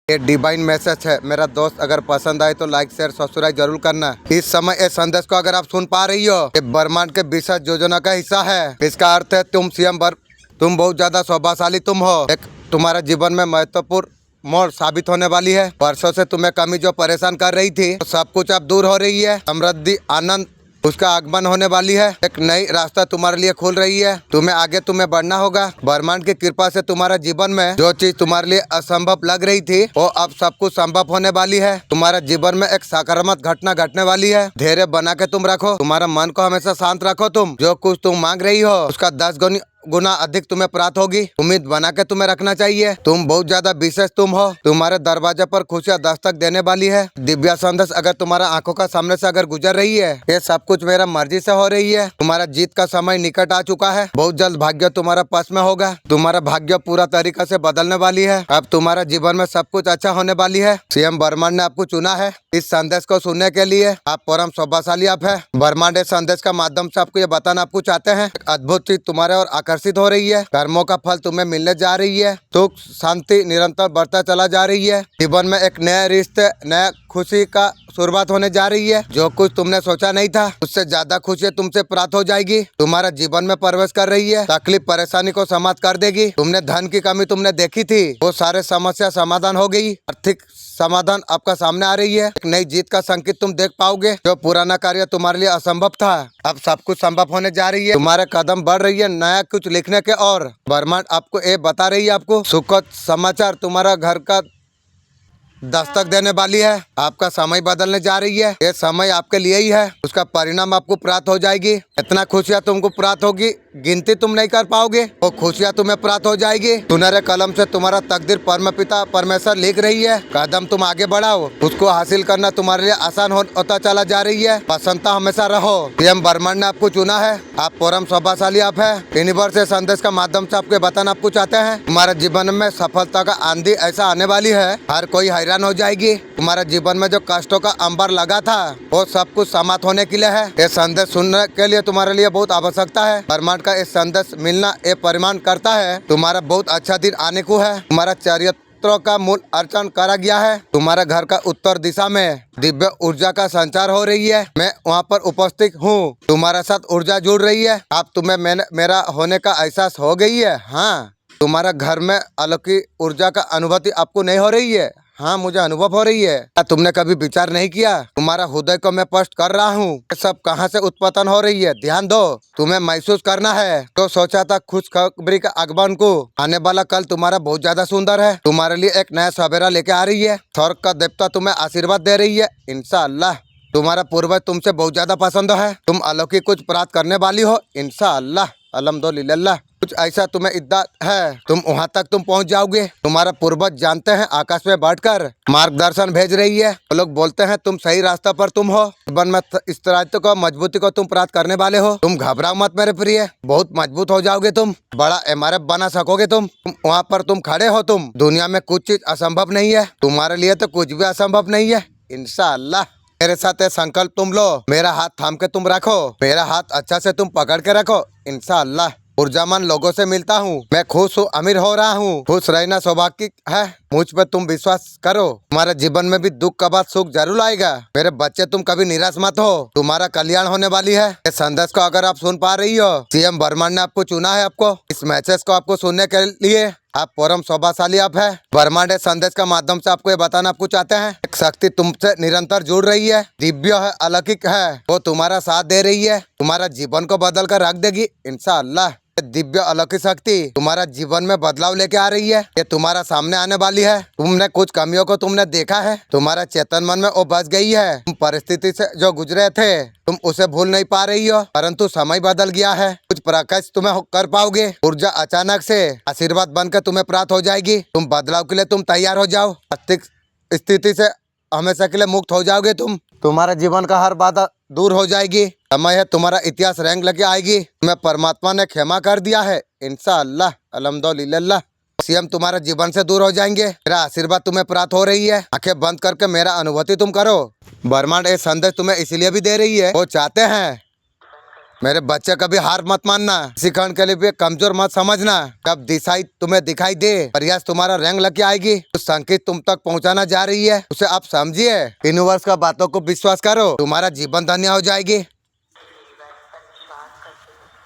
ये divine message है मेरा दोस्त, अगर पसंद आए तो लाइक शेयर सब्सक्राइब जरूर करना। इस समय इस संदेश को अगर आप सुन पा रही हो, ये ब्रह्मांड के विशेष योजना का हिस्सा है। इसका अर्थ है तुम तुम बहुत ज्यादा सौभाग्यशाली तुम हो। एक तुम्हारा जीवन में महत्वपूर्ण मोड़ साबित होने वाली है। वर्षों से तुम्हें कमी जो परेशान कर रही थी, तो सब कुछ अब दूर हो रही है। समृद्धि आनंद उसका आगमन होने वाली है। एक नई रास्ता तुम्हारे लिए खुल रही है। तुम्हें बढ़ना होगा। ब्रह्मांड की कृपा से तुम्हारा जीवन में जो चीज तुम्हारे लिए असंभव लग रही थी, वो अब सब कुछ संभव होने वाली है। तुम्हारा जीवन में एक सकारात्मक घटना घटने वाली है। धैर्य बना के तुम रखो। तुम्हारा मन को हमेशा शांत रखो। तुम जो कुछ तुम मांग रही हो, उसका 10 गुना अधिक तुम्हें प्राप्त होगी। उम्मीद बना के तुम्हें रखना चाहिए। तुम बहुत ज्यादा विशेष तुम हो। तुम्हारे दरवाजे पर खुशियां दस्तक देने वाली है। दिव्य संदेश अगर तुम्हारा आंखों का सामने से अगर गुजर रही है, ये सब कुछ मेरा मर्जी से हो रही है। तुम्हारा जीत का समय निकट आ चुका है। बहुत जल्द भाग्य तुम्हारा पक्ष में होगा। तुम्हारा भाग्य पूरा तरीका से बदलने वाली है। अब तुम्हारा जीवन में सब कुछ अच्छा होने वाली है। सीएम ब्रह्मांड ने आपको चुना है इस संदेश को सुनने के लिए। आप परम सौभाग्यशाली आप है। ब्रह्मांड इस संदेश का माध्यम से आपको ये बताना आपको चाहते हैं, अद्भुत चीज तुम्हारे और आकर्षित हो रही है। कर्मों का फल तुम्हें मिलने जा रही है। सुख शांति निरंतर बढ़ता चला जा रही है। जीवन में एक नया रिश्ते, नया खुशी का शुरुआत होने जा रही है। जो कुछ तुमने सोचा नहीं था, उससे ज्यादा खुशी तुमसे प्राप्त हो जाएगी। तुम्हारा जीवन में प्रवेश कर रही है। तकलीफ परेशानी को समाप्त कर देगी। तुमने धन की कमी तुमने देखी थी, वो सारे समस्या समाधान हो गई। आर्थिक समाधान आपका सामने आ रही है। एक नई जीत का संकेत तुम देख पाओगे। जो पुराना कार्य तुम्हारे लिए असंभव था, अब सब कुछ संभव होने जा रही है। तुम्हारे कदम बढ़ रही है नया कुछ लिखने के, और ब्रह्मांड आपको ये बता रही है, आपको सुखद समाचार तुम्हारा घर का दस्तक देने वाली है। आपका समय बदलने जा रही है। ये समय आपके लिए ही है। उसका परिणाम आपको प्राप्त हो जाएगी। इतना खुशियाँ तुमको प्राप्त होगी, गिनती तुम नहीं कर पाओगे। वो खुशियाँ तुम्हें प्राप्त हो जाएगी। सुनहरे कलम से तुम्हारा तकदीर परमपिता परमेश्वर लिख रही है। कदम तुम आगे बढ़ाओ, उसको हासिल करना तुम्हारे लिए आसान होता चला जा रही है। प्रसन्नता हमेशा रहो। सीएम ब्रह्मांड ने आपको चुना है। आप परम सौभाग्यशाली आप है। यूनिवर्स से संदेश का माध्यम से आपको बताना आपको चाहते हैं, तुम्हारे जीवन में सफलता का आंधी ऐसा आने वाली है, हर कोई हैरान हो जाएगी। तुम्हारे जीवन में जो कष्टों का अंबर लगा था, वो सब कुछ समाप्त होने के लिए है। ये संदेश सुनने के लिए तुम्हारे लिए बहुत आवश्यकता है। ब्रह्मांड का ये संदेश मिलना ये परिमाण करता है तुम्हारा बहुत अच्छा दिन आने को है। तुम्हारा चरित्रों का मूल अर्चन करा गया है। तुम्हारे घर का उत्तर दिशा में दिव्य ऊर्जा का संचार हो रही है। मैं वहाँ पर उपस्थित हूँ। तुम्हारे साथ ऊर्जा जुड़ रही है। अब तुम्हें मेरा होने का एहसास हो गई है। हाँ, तुम्हारा घर में अलौकिक ऊर्जा का अनुभूति आपको नहीं हो रही है? हाँ, मुझे अनुभव हो रही है। क्या तुमने कभी विचार नहीं किया, तुम्हारा हृदय को मैं स्पष्ट कर रहा हूँ, ये सब कहाँ से उत्पन्न हो रही है? ध्यान दो, तुम्हें महसूस करना है। तो सोचा था खुशखबरी का आगमन को, आने वाला कल तुम्हारा बहुत ज्यादा सुंदर है। तुम्हारे लिए एक नया सवेरा लेके आ रही है। स्वर्ग का देवता तुम्हें आशीर्वाद दे रही है। इंशाअल्लाह तुम्हारा पूर्वज तुमसे बहुत ज्यादा पसंद है। तुम अलौकिक कुछ प्राप्त करने वाली हो इंशाअल्लाह। अल्हम्दुलिल्लाह। कुछ ऐसा तुम्हें इद्दा है, तुम वहाँ तक तुम पहुँच जाओगे। तुम्हारा पूर्वज जानते हैं, आकाश में बैठकर मार्गदर्शन भेज रही है। वो लोग बोलते हैं तुम सही रास्ता पर तुम हो। जीवन में स्थिरता को, मजबूती को तुम प्राप्त करने वाले हो। तुम घबराओ मत मेरे प्रिय, बहुत मजबूत हो जाओगे। तुम बड़ा इमारत बना सकोगे। तुम वहाँ पर तुम खड़े हो। तुम दुनिया में कुछ चीज असंभव नहीं है। तुम्हारे लिए तो कुछ भी असंभव नहीं है इंशाअल्लाह। मेरे साथ ये संकल्प तुम लो, मेरा हाथ थाम के तुम रखो, मेरा हाथ अच्छा से तुम पकड़ के रखो इंशाअल्लाह। ऊर्जावान लोगों से मिलता हूँ, मैं खुश हूँ, अमीर हो रहा हूँ। खुश रहना सौभाग्य है। मुझ पर तुम विश्वास करो। तुम्हारे जीवन में भी दुख का बाद सुख जरूर आएगा। मेरे बच्चे, तुम कभी निराश मत हो। तुम्हारा कल्याण होने वाली है। इस संदेश को अगर आप सुन पा रही हो, सीएम ब्रह्मांड ने आपको चुना है। आपको इस मैसेज को आपको सुनने के लिए आप परम सौभाग्यशाली आप है। ब्रह्मांड इस संदेश का माध्यम से आपको ये बताना आपको चाहते हैं, एक शक्ति तुमसे निरंतर जुड़ रही है। दिव्य है, अलौकिक है, वो तुम्हारा साथ दे रही है। तुम्हारा जीवन को बदल कर रख देगी इंशाअल्लाह। दिव्य अलौकिक शक्ति तुम्हारा जीवन में बदलाव लेके आ रही है। ये तुम्हारा सामने आने वाली है। तुमने कुछ कमियों को तुमने देखा है, तुम्हारा चेतन मन में वो बच गई है। तुम परिस्थिति से जो गुजरे थे, तुम उसे भूल नहीं पा रही हो, परंतु समय बदल गया है। कुछ प्रकाश तुम्हें कर पाओगे। ऊर्जा अचानक से आशीर्वाद बनकर तुम्हें प्राप्त हो जाएगी। तुम बदलाव के लिए तुम तैयार हो जाओ। आर्थिक स्थिति से हमेशा के लिए मुक्त हो जाओगे। तुम्हारा जीवन का हर बाधा दूर हो जाएगी। समय है, तुम्हारा इतिहास रंग लेके आएगी। तुम्हें परमात्मा ने क्षमा कर दिया है इंशाअल्लाह। अल्हम्दुलिल्लाह। सीएम तुम्हारे जीवन से दूर हो जाएंगे। मेरा आशीर्वाद तुम्हें प्राप्त हो रही है। आंखें बंद करके मेरा अनुभूति तुम करो। ब्रह्मांड ये संदेश तुम्हें इसलिए भी दे रही है, वो चाहते हैं मेरे बच्चे कभी हार मत मानना, सिखाने के लिए भी कमजोर मत समझना। जब दिशाई तुम्हें दिखाई दे, प्रयास तुम्हारा रंग लग के आएगी, तो संकेत तुम तक पहुंचाना जा रही है, उसे आप समझिए। यूनिवर्स का बातों को विश्वास करो, तुम्हारा जीवन धन्य हो जाएगी।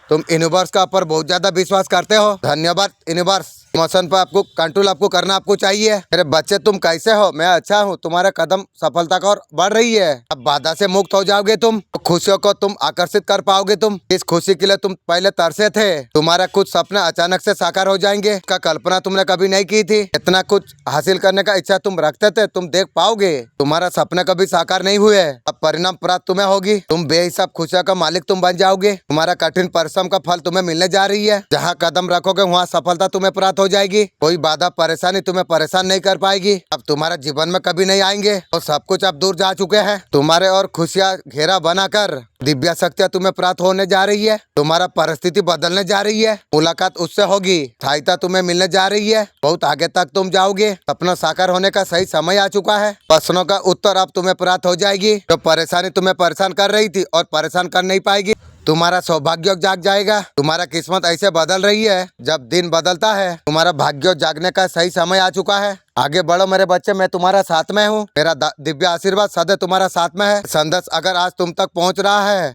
तुम यूनिवर्स का ऊपर बहुत ज्यादा विश्वास करते हो। धन्यवाद यूनिवर्स। इमोशन पर आपको कंट्रोल आपको करना आपको चाहिए। मेरे बच्चे तुम कैसे हो? मैं अच्छा हूँ। तुम्हारा कदम सफलता की ओर बढ़ रही है। अब बाधा से मुक्त हो जाओगे तुम, खुशियों को तुम आकर्षित कर पाओगे। तुम इस खुशी के लिए तुम पहले तरसे थे। तुम्हारा कुछ सपने अचानक से साकार हो जाएंगे, इसका कल्पना तुमने कभी नहीं की थी। इतना कुछ हासिल करने का इच्छा तुम रखते थे, तुम देख पाओगे। तुम्हारा सपने कभी साकार नहीं हुए, अब परिणाम प्राप्त तुम्हें होगी। तुम बेहिसाब खुशियों का मालिक तुम बन जाओगे। तुम्हारा कठिन परिश्रम का फल तुम्हें मिलने जा रही है। जहाँ कदम रखोगे वहाँ सफलता तुम्हें प्राप्त हो जाएगी। कोई बाधा परेशानी तुम्हें परेशान नहीं कर पाएगी। अब तुम्हारे जीवन में कभी नहीं आएंगे और सब कुछ अब दूर जा चुके हैं। तुम्हारे और खुशियाँ घेरा बनाकर दिव्य शक्तियाँ तुम्हें प्राप्त होने जा रही है। तुम्हारा परिस्थिति बदलने जा रही है। मुलाकात उससे होगी, सहायता तुम्हें मिलने जा रही है। बहुत आगे तक तुम जाओगे। सपना साकार होने का सही समय आ चुका है। प्रश्नों का उत्तर अब तुम्हें प्राप्त हो जाएगी। जो परेशानी तुम्हें परेशान कर रही थी और परेशान कर नहीं पाएगी। तुम्हारा सौभाग्य जाग जाएगा। तुम्हारा किस्मत ऐसे बदल रही है, जब दिन बदलता है तुम्हारा भाग्य जागने का सही समय आ चुका है। आगे बढ़ो मेरे बच्चे, मैं तुम्हारा साथ में हूँ। मेरा दिव्य आशीर्वाद सदैव तुम्हारा साथ में है। संदेश अगर आज तुम तक पहुँच रहा है,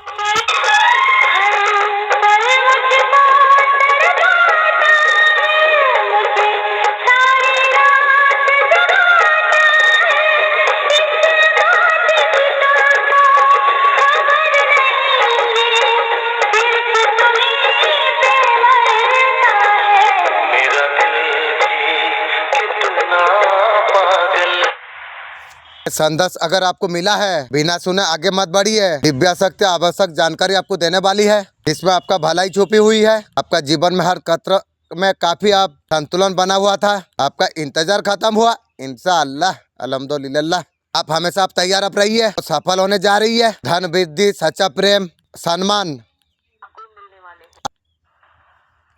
संदेश अगर आपको मिला है, बिना सुने आगे मत बढ़िए। दिव्य शक्ति आवश्यक जानकारी आपको देने वाली है। इसमें आपका भलाई छुपी हुई है। आपका जीवन में हर कतरे में काफी आप संतुलन बना हुआ था। आपका इंतजार खत्म हुआ। इंशाअल्लाह अल्हम्दुलिल्लाह। आप हमेशा आप तैयार आप रहिए, तो सफल होने जा रही है। धन वृद्धि, सच्चा प्रेम, सम्मान,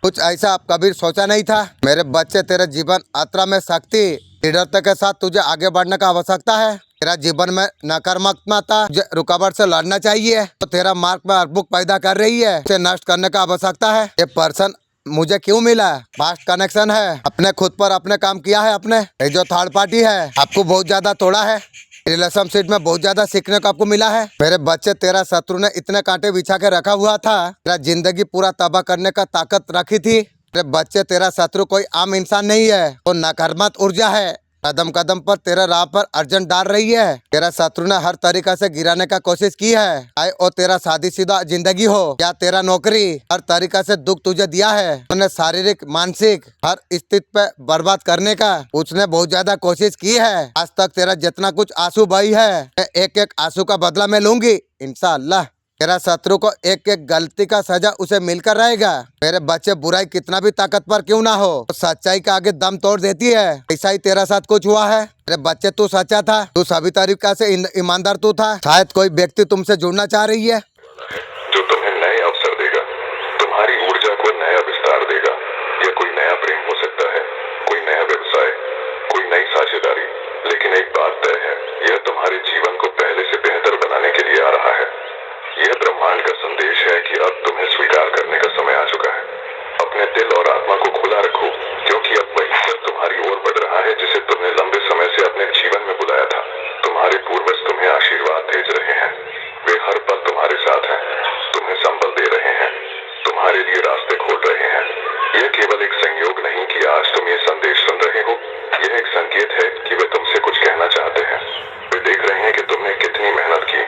कुछ ऐसा आप कभी सोचा नहीं था। मेरे बच्चे तेरे जीवन यात्रा में शक्ति दृढ़ता के साथ तुझे आगे बढ़ने का आवश्यकता है। तेरा जीवन में नकारात्मकता रुकावट से लड़ना चाहिए, तो तेरा मार्ग में अर्बुक पैदा कर रही है, उसे नष्ट करने का आवश्यकता है। ये पर्सन मुझे क्यों मिला? फास्ट कनेक्शन है। अपने खुद पर अपने काम किया है अपने। ये जो थर्ड पार्टी है आपको बहुत ज्यादा तोड़ा है। रिलेशनशिप में बहुत ज्यादा सीखने को आपको मिला है। मेरे बच्चे तेरा शत्रु ने इतने कांटे बिछा के रखा हुआ था, तेरा जिंदगी पूरा तबाह करने का ताकत रखी थी। मेरे बच्चे तेरा शत्रु कोई आम इंसान नहीं है, वो नकारात्मक ऊर्जा है। कदम कदम पर तेरा राह पर अर्जन डाल रही है। तेरा शत्रु ने हर तरीका से गिराने का कोशिश की है, चाहे वो तेरा शादीशुदा जिंदगी हो या तेरा नौकरी, हर तरीका से दुख तुझे दिया है। उन्होंने शारीरिक मानसिक हर स्थिति पे बर्बाद करने का उसने बहुत ज्यादा कोशिश की है। आज तक तेरा जितना कुछ आंसू बही है, मैं एक एक आंसू का बदला मैं लूंगी इंशाअल्लाह। तेरा शत्रु को एक एक गलती का सजा उसे मिलकर रहेगा। मेरे बच्चे बुराई कितना भी ताकतवर क्यों ना हो, तो सच्चाई का आगे दम तोड़ देती है। ऐसा ही तेरा साथ कुछ हुआ है। मेरे बच्चे तू सच्चा था, तू सभी तरीका से ईमानदार तू था। शायद कोई व्यक्ति तुमसे जुड़ना चाह रही है, जो तुम्हें नए अवसर देगा, तुम्हारी ऊर्जा को नया विस्तार देगा। यह कोई नया प्रेम हो सकता है, कोई नया व्यवसाय, कोई नई साझेदारी। लेकिन एक बात तय है, यह तुम्हारे जीवन को पहले से बेहतर बनाने के लिए आ रहा है। यह ब्रह्मांड का संदेश है कि अब तुम्हें स्वीकार करने का समय आ चुका है। अपने दिल और आत्मा को खुला रखो, क्योंकि अब वही सब तुम्हारी ओर बढ़ रहा है जिसे तुमने लंबे समय से अपने जीवन में बुलाया था। तुम्हारे पूर्वज तुम्हें आशीर्वाद भेज रहे हैं। वे हर पल तुम्हारे साथ हैं, तुम्हें संबल दे रहे हैं, तुम्हारे लिए रास्ते खोल रहे हैं। यह केवल एक संयोग नहीं कि आज तुम ये संदेश सुन रहे हो, यह एक संकेत है कि वे तुमसे कुछ कहना चाहते हैं। वे देख रहे हैं कि तुमने कितनी मेहनत की,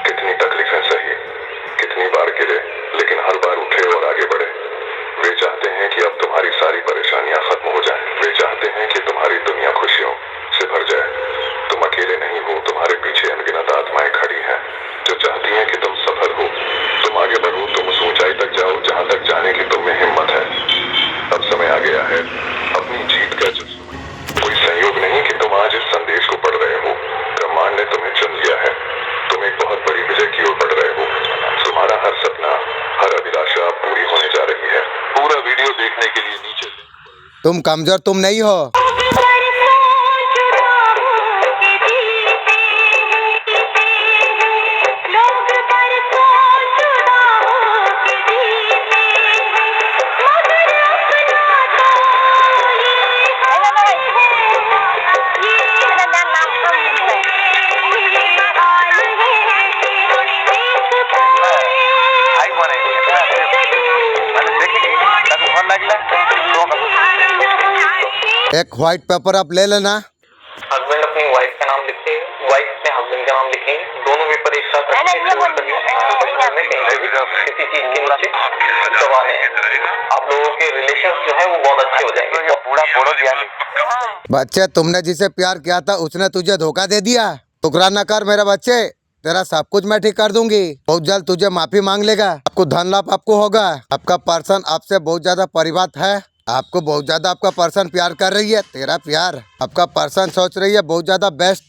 कितनी तकलीफें सही, कितनी बार गिरे, लेकिन हर बार उठे और आगे बढ़े। वे चाहते हैं कि अब तुम्हारी सारी परेशानियां खत्म हो जाएं। वे चाहते हैं कि तुम्हारी दुनिया खुशियों से भर जाए। तुम अकेले नहीं हो, तुम्हारे पीछे अनगिनत आत्माएं खड़ी हैं जो चाहती हैं कि तुम सफल हो, तुम आगे बढ़ो, तुम उस ऊंचाई तक जाओ जहां तक जाने की तुम में हिम्मत है। अब समय आ गया है अपनी जीत का जश्न। कोई संयोग नहीं कि तुम आज इस संदेश को पढ़ रहे हो। ब्रह्मांड ने तुम्हें चुन लिया है। तुम एक बहुत बड़ी विजय की ओर बढ़ रहे हो। तुम्हारा हर सपना, हर अभिलाषा पूरी होने जा रही है। पूरा वीडियो देखने के लिए नीचे तुम कमजोर तुम नहीं हो। एक व्हाइट पेपर आप ले लेना। हस्बैंड अपनी वाइफ का नाम लिखे, वाइफ ने हस्बैंड का नाम लिखे, दोनों पेपर एक साथ रख के close कर दिए। परिवार में कहीं भी किसी चीज के नीचे दबाने आप लोगों के रिलेशन जो है वो बहुत अच्छे हो जाएंगे। पूरा बोलो दिया नहीं। बच्चे, तुमने जिसे प्यार किया था उसने तुझे धोखा दे दिया। टुकरा न कर मेरे बच्चे, तेरा सब कुछ मैं ठीक कर दूंगी। बहुत जल्द तुझे माफी मांग लेगा, आपको धन लाभ आपको होगा। आपका पर्सन आपसे बहुत ज्यादा परिवार है, आपको बहुत ज्यादा आपका पर्सन प्यार कर रही है। तेरा प्यार आपका पर्सन सोच रही है बहुत ज्यादा बेस्ट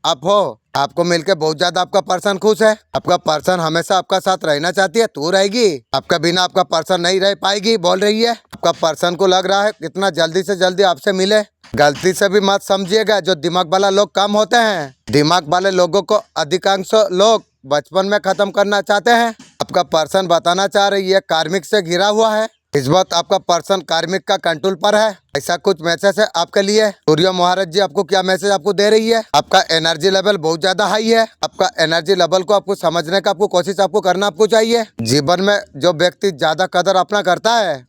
आप हो, आपको मिलके बहुत ज्यादा आपका पर्सन खुश है। आपका पर्सन हमेशा आपका साथ रहना चाहती है, तू रहेगी। आपका बिना आपका पर्सन नहीं रह पाएगी बोल रही है। आपका पर्सन को लग रहा है कितना जल्दी से जल्दी आपसे मिले। गलती से भी मत समझिएगा, जो दिमाग वाला लोग कम होते हैं, दिमाग वाले लोगों को अधिकांश लोग बचपन में खत्म करना चाहते हैं। आपका पर्सन बताना चाह रही है कार्मिक से घिरा हुआ है। इस वक्त आपका पर्सन कार्मिक का कंट्रोल पर है। ऐसा कुछ मैसेज है आपके लिए। सूर्य महाराज जी आपको क्या मैसेज आपको दे रही है? आपका एनर्जी लेवल बहुत ज्यादा हाई है। आपका एनर्जी लेवल को आपको समझने का आपको कोशिश आपको करना आपको चाहिए। जीवन में जो व्यक्ति ज्यादा कदर अपना करता है,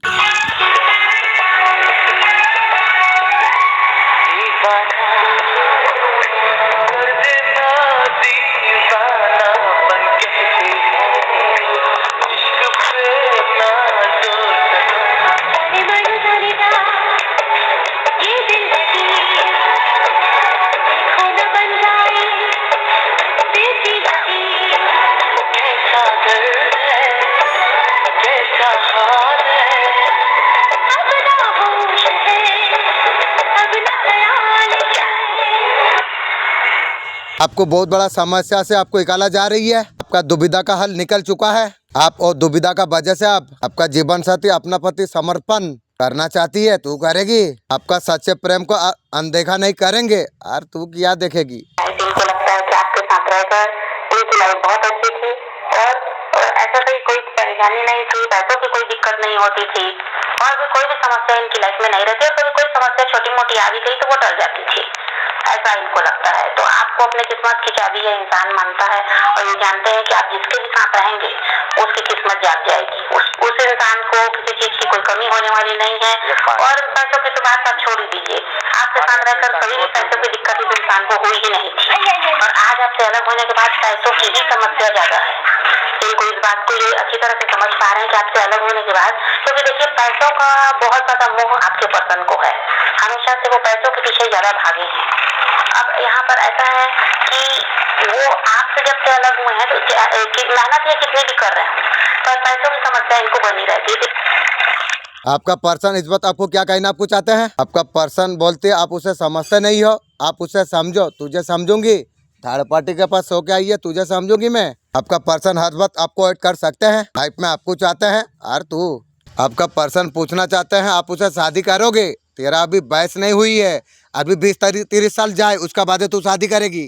आपको बहुत बड़ा समस्या से आपको निकाला जा रही है। आपका दुविधा का हल निकल चुका है। आप और दुविधा का वजह से आपका जीवन साथी अपना प्रति समर्पण करना चाहती है, तू करेगी। आपका सच्चे प्रेम को अनदेखा नहीं करेंगे और तू क्या देखेगी। इनको लगता है कि आपके साथ रहकर उनकी लाइफ बहुत अच्छी थी और ऐसा कोई परेशानी नहीं थी, पैसों की कोई दिक्कत नहीं होती थी और कोई भी समस्या इनकी लाइफ में नहीं रहती। और कभी कोई समस्या छोटी मोटी आ भी गई तो वो टल जाती थी, ऐसा इनको लगता है। तो आपको अपने किस्मत की चाबी है इंसान मानता है और ये जानते हैं कि आप जिसके भी साथ रहेंगे उसकी किस्मत जाग जाएगी। उस इंसान को किसी चीज की कोई कमी होने वाली नहीं है। और पैसों की तो बात आप छोड़ ही दीजिए, आपके साथ रहकर कभी भी पैसों की दिक्कत इस इंसान को हुई ही नहीं थी और आज आपसे अलग होने के बाद पैसों की ही समस्या ज्यादा है। इनको इस बात को ये अच्छी तरह से समझ पा रहे हैं कि आपसे अलग होने के बाद, क्योंकि देखिए पैसों का बहुत ज्यादा मोह आपके पर्सन को है, हमेशा से वो पैसों के पीछे ज्यादा भागे हैं। अब यहाँ पर ऐसा है कि वो आपसे जब से अलग हुए हैं तो मेहनत ये कितनी भी कर रहे हैं पर पैसों की समस्या इनको बनी रहती है। आपका पर्सन इस वक्त आपको क्या कहना आपको चाहते हैं? आपका पर्सन बोलते आप उसे समझते नहीं हो, आप उसे समझो, तुझे समझूंगी। थर्ड पार्टी के पास सो के आई है, तुझे समझूंगी मैं। आपका पर्सन हर वक्त आपको ऐड कर सकते हैं, लाइफ में आपको चाहते हैं। और तू आपका पर्सन पूछना चाहते हैं आप उसे शादी करोगे? तेरा अभी बहस नहीं हुई है, अभी 20-30 साल जाए उसका बाद तू शादी करेगी।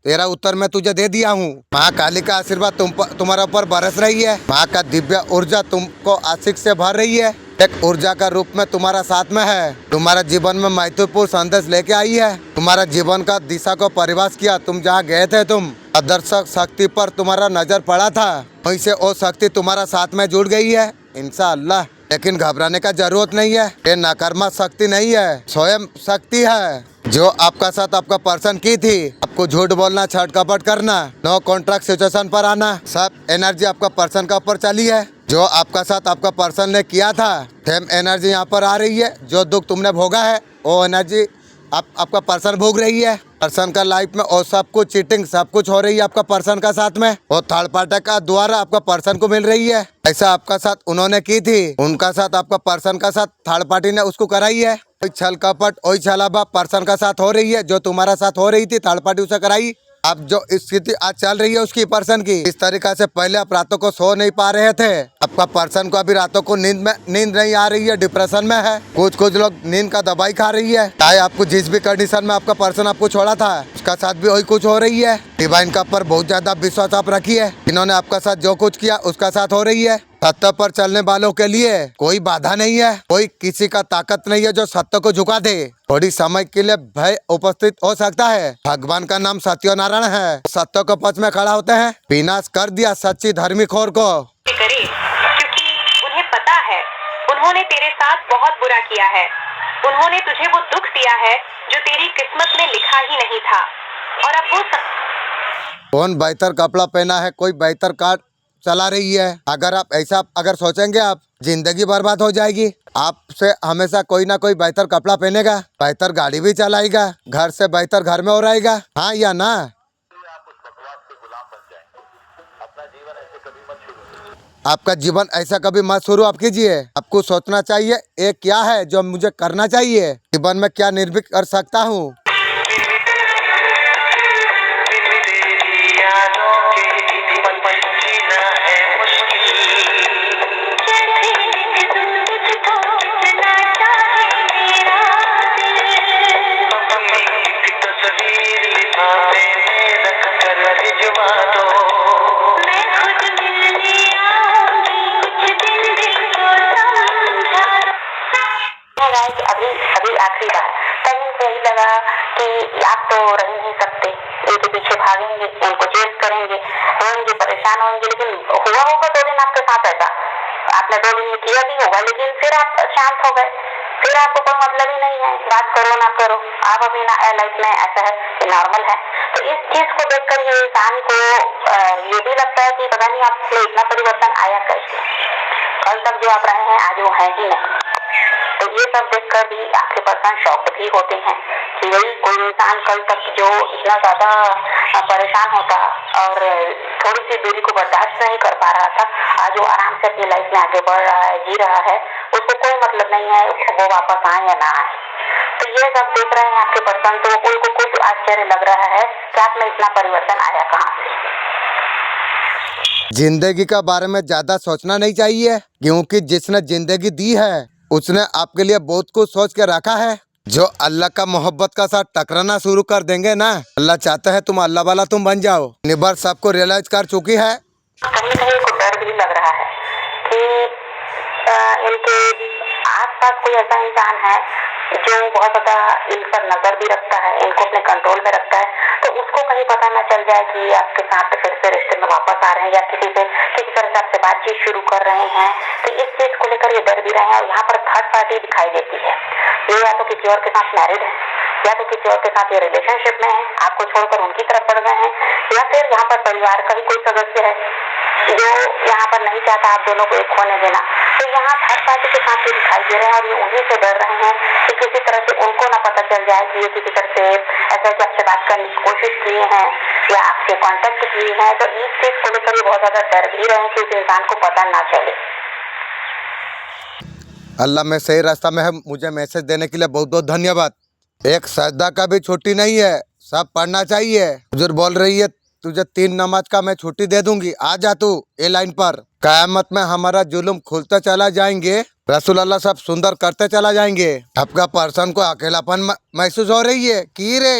तेरा उत्तर मैं तुझे दे दिया हूँ। माँ काली का आशीर्वाद तुम्हारा ऊपर बरस रही है। माँ का दिव्य ऊर्जा तुमको आशिक से भर रही है। एक ऊर्जा का रूप में तुम्हारा साथ में है। तुम्हारा जीवन में महत्वपूर्ण संदेश लेके आई है। तुम्हारा जीवन का दिशा को परिभाषित किया। तुम जहाँ गए थे, तुम आदर्श शक्ति पर तुम्हारा नजर पड़ा था, वहीं से वो शक्ति तुम्हारा साथ में जुड़ गई है इंशाअल्लाह। लेकिन घबराने का जरूरत नहीं है, ये नकारात्मक शक्ति नहीं है, स्वयं शक्ति है जो आपका साथ आपका पर्सन की थी। आपको झूठ बोलना, छठ कपट करना, नो कॉन्ट्रैक्ट सिचुएशन पर आना, सब एनर्जी आपका पर्सन का ऊपर चली है। जो आपका साथ आपका पर्सन ने किया था, सेम एनर्जी यहाँ पर आ रही है। जो दुख तुमने भोगा है वो एनर्जी आपका पर्सन भोग रही है। पर्सन का लाइफ में और सब कुछ चीटिंग सब कुछ हो रही है आपका पर्सन का साथ में, और थर्ड पार्टी का द्वारा आपका पर्सन को मिल रही है। ऐसा आपका साथ उन्होंने की थी, उनका साथ आपका पर्सन का साथ थर्ड पार्टी ने उसको कराई है। वही छल कपट वही छलावा पर्सन का साथ हो रही है, जो तुम्हारा साथ हो रही थी थर्ड पार्टी उसे कराई। अब जो स्थिति आज चल रही है उसकी पर्सन की, इस तरीका से पहले आप रातों को सो नहीं पा रहे थे, आपका पर्सन को अभी रातों को नींद नहीं आ रही है, डिप्रेशन में है। कुछ लोग नींद का दवाई खा रही है। चाहे आपको जिस भी कंडीशन में आपका पर्सन आपको छोड़ा था उसका साथ भी वही कुछ हो रही है। डिवाइन का पर बहुत ज्यादा विश्वास आप रखिए। इन्होंने आपका साथ जो कुछ किया उसका साथ हो रही है। सत्य पर चलने वालों के लिए कोई बाधा नहीं है, कोई किसी का ताकत नहीं है जो सत्य को झुका दे। थोड़ी समय के लिए भय उपस्थित हो सकता है, भगवान का नाम सत्यनारायण है, सत्य के पक्ष में खड़ा होते हैं। विनाश कर दिया सच्ची धर्मी खोर को। करे, क्योंकि उन्हें पता है उन्होंने तेरे साथ बहुत बुरा किया है उन्होंने तुझे वो दुख दिया है जो तेरी किस्मत में लिखा ही नहीं था, और अब वो कौन बेहतर कपड़ा पहना है, कोई बेहतर कार चला रही है। अगर आप ऐसा अगर सोचेंगे आप जिंदगी बर्बाद हो जाएगी। आपसे हमेशा कोई ना कोई बेहतर कपड़ा पहनेगा, बेहतर गाड़ी भी चलाएगा, घर से बेहतर घर में हो रहेगा, हाँ या ना। आपका जीवन ऐसा कभी मत शुरू आप कीजिए। आपको सोचना चाहिए ये क्या है जो मुझे करना चाहिए, जीवन में क्या निर्भीक कर सकता हूँ। अभी अभी आखिरी बार तभी मुझे यही लगा कि आप तो रह नहीं सकते, इनके पीछे भागेंगे, उनको चेस करेंगे, होंगे परेशान होंगे, लेकिन हुआ होगा 2 दिन आपके साथ ऐसा, आपने 2 दिन में किया भी होगा, लेकिन फिर आप शांत हो गए, फिर आपको कोई मतलब ही नहीं है, बात करो ना करो, आप अपनी लाइफ में ऐसा है कि नॉर्मल है। तो इस चीज को देखकर ये इंसान को ये भी लगता है कि पता नहीं आपमें इतना परिवर्तन आया कैसे, कल तक जो आप रहे हैं आज वो है ही नहीं। तो ये सब देखकर भी आपके पर्सन शॉक्ड भी होते हैं कि भाई कोई इंसान कल तक जो इतना ज्यादा परेशान होता और थोड़ी सी दूरी को बर्दाश्त नहीं कर पा रहा था, आज वो आराम से अपनी लाइफ में आगे बढ़ रहा है, जी रहा है, उसको कोई मतलब नहीं है वो वापस आए या ना आए। तो ये सब देख रहे हैं आपके पर्सन, तो उनको कुछ आश्चर्य लग रहा है कि आप में इतना परिवर्तन आया कहाँ से। जिंदगी का बारे में ज्यादा सोचना नहीं चाहिए, क्योंकि जिसने जिंदगी दी है उसने आपके लिए बहुत कुछ सोच के रखा है। जो अल्लाह का मोहब्बत का साथ टकराना शुरू कर देंगे ना, अल्लाह चाहता है तुम अल्लाह वाला तुम बन जाओ। निबर सबको रियलाइज कर चुकी है। कहीं ना कहीं को डर भी लग रहा है कि इनके आसपास कोई ऐसा इंसान है जो बहुत ज्यादा इन पर नजर भी रखता है, इनको अपने कंट्रोल में रखता है, तो उसको कहीं पता ना चल जाए कि आपके साथ फिर से रिश्ते में वापस आ रहे हैं या किसी तरह से आपसे बातचीत शुरू कर रहे हैं। तो इस चीज को लेकर ये डर भी रहे हैं। और यहाँ पर थर्ड पार्टी दिखाई देती है, ये या तो किसी और के साथ मैरिड है या तो किसी और के साथ ये रिलेशनशिप में है, आपको छोड़कर उनकी तरफ बढ़ गए हैं, या फिर यहाँ पर परिवार का ही कोई सदस्य है जो यहाँ पर नहीं चाहता आप दोनों को एक होने देना। तो यहाँ थर्ड पार्टी के साथ ये दिखाई दे रहे हैं और ये उन्हीं से डर रहे हैं कि किसी तरह से उनको ना पता चल जाए कि ये किसी तरह से ऐसा कि आपसे बात करने की कोशिश किए हैं या आपसे कांटेक्ट किए हैं। तो इस चीज को लेकर ये बहुत ज्यादा डर भी रहे हैं कि उस इंसान को पता ना चले। अल्लाह में सही रास्ता में है। मुझे मैसेज देने के लिए बहुत बहुत धन्यवाद। एक सजदा का भी छुट्टी नहीं है, सब पढ़ना चाहिए। हुजूर बोल रही है तुझे 3 नमाज का मैं छुट्टी दे दूंगी, आ जा तू ए लाइन पर। कयामत में हमारा जुल्म खुलते चला जाएंगे, रसूल अल्लाह सब सुंदर करते चला जाएंगे। आपका पर्सन को अकेलापन महसूस हो रही है की रे?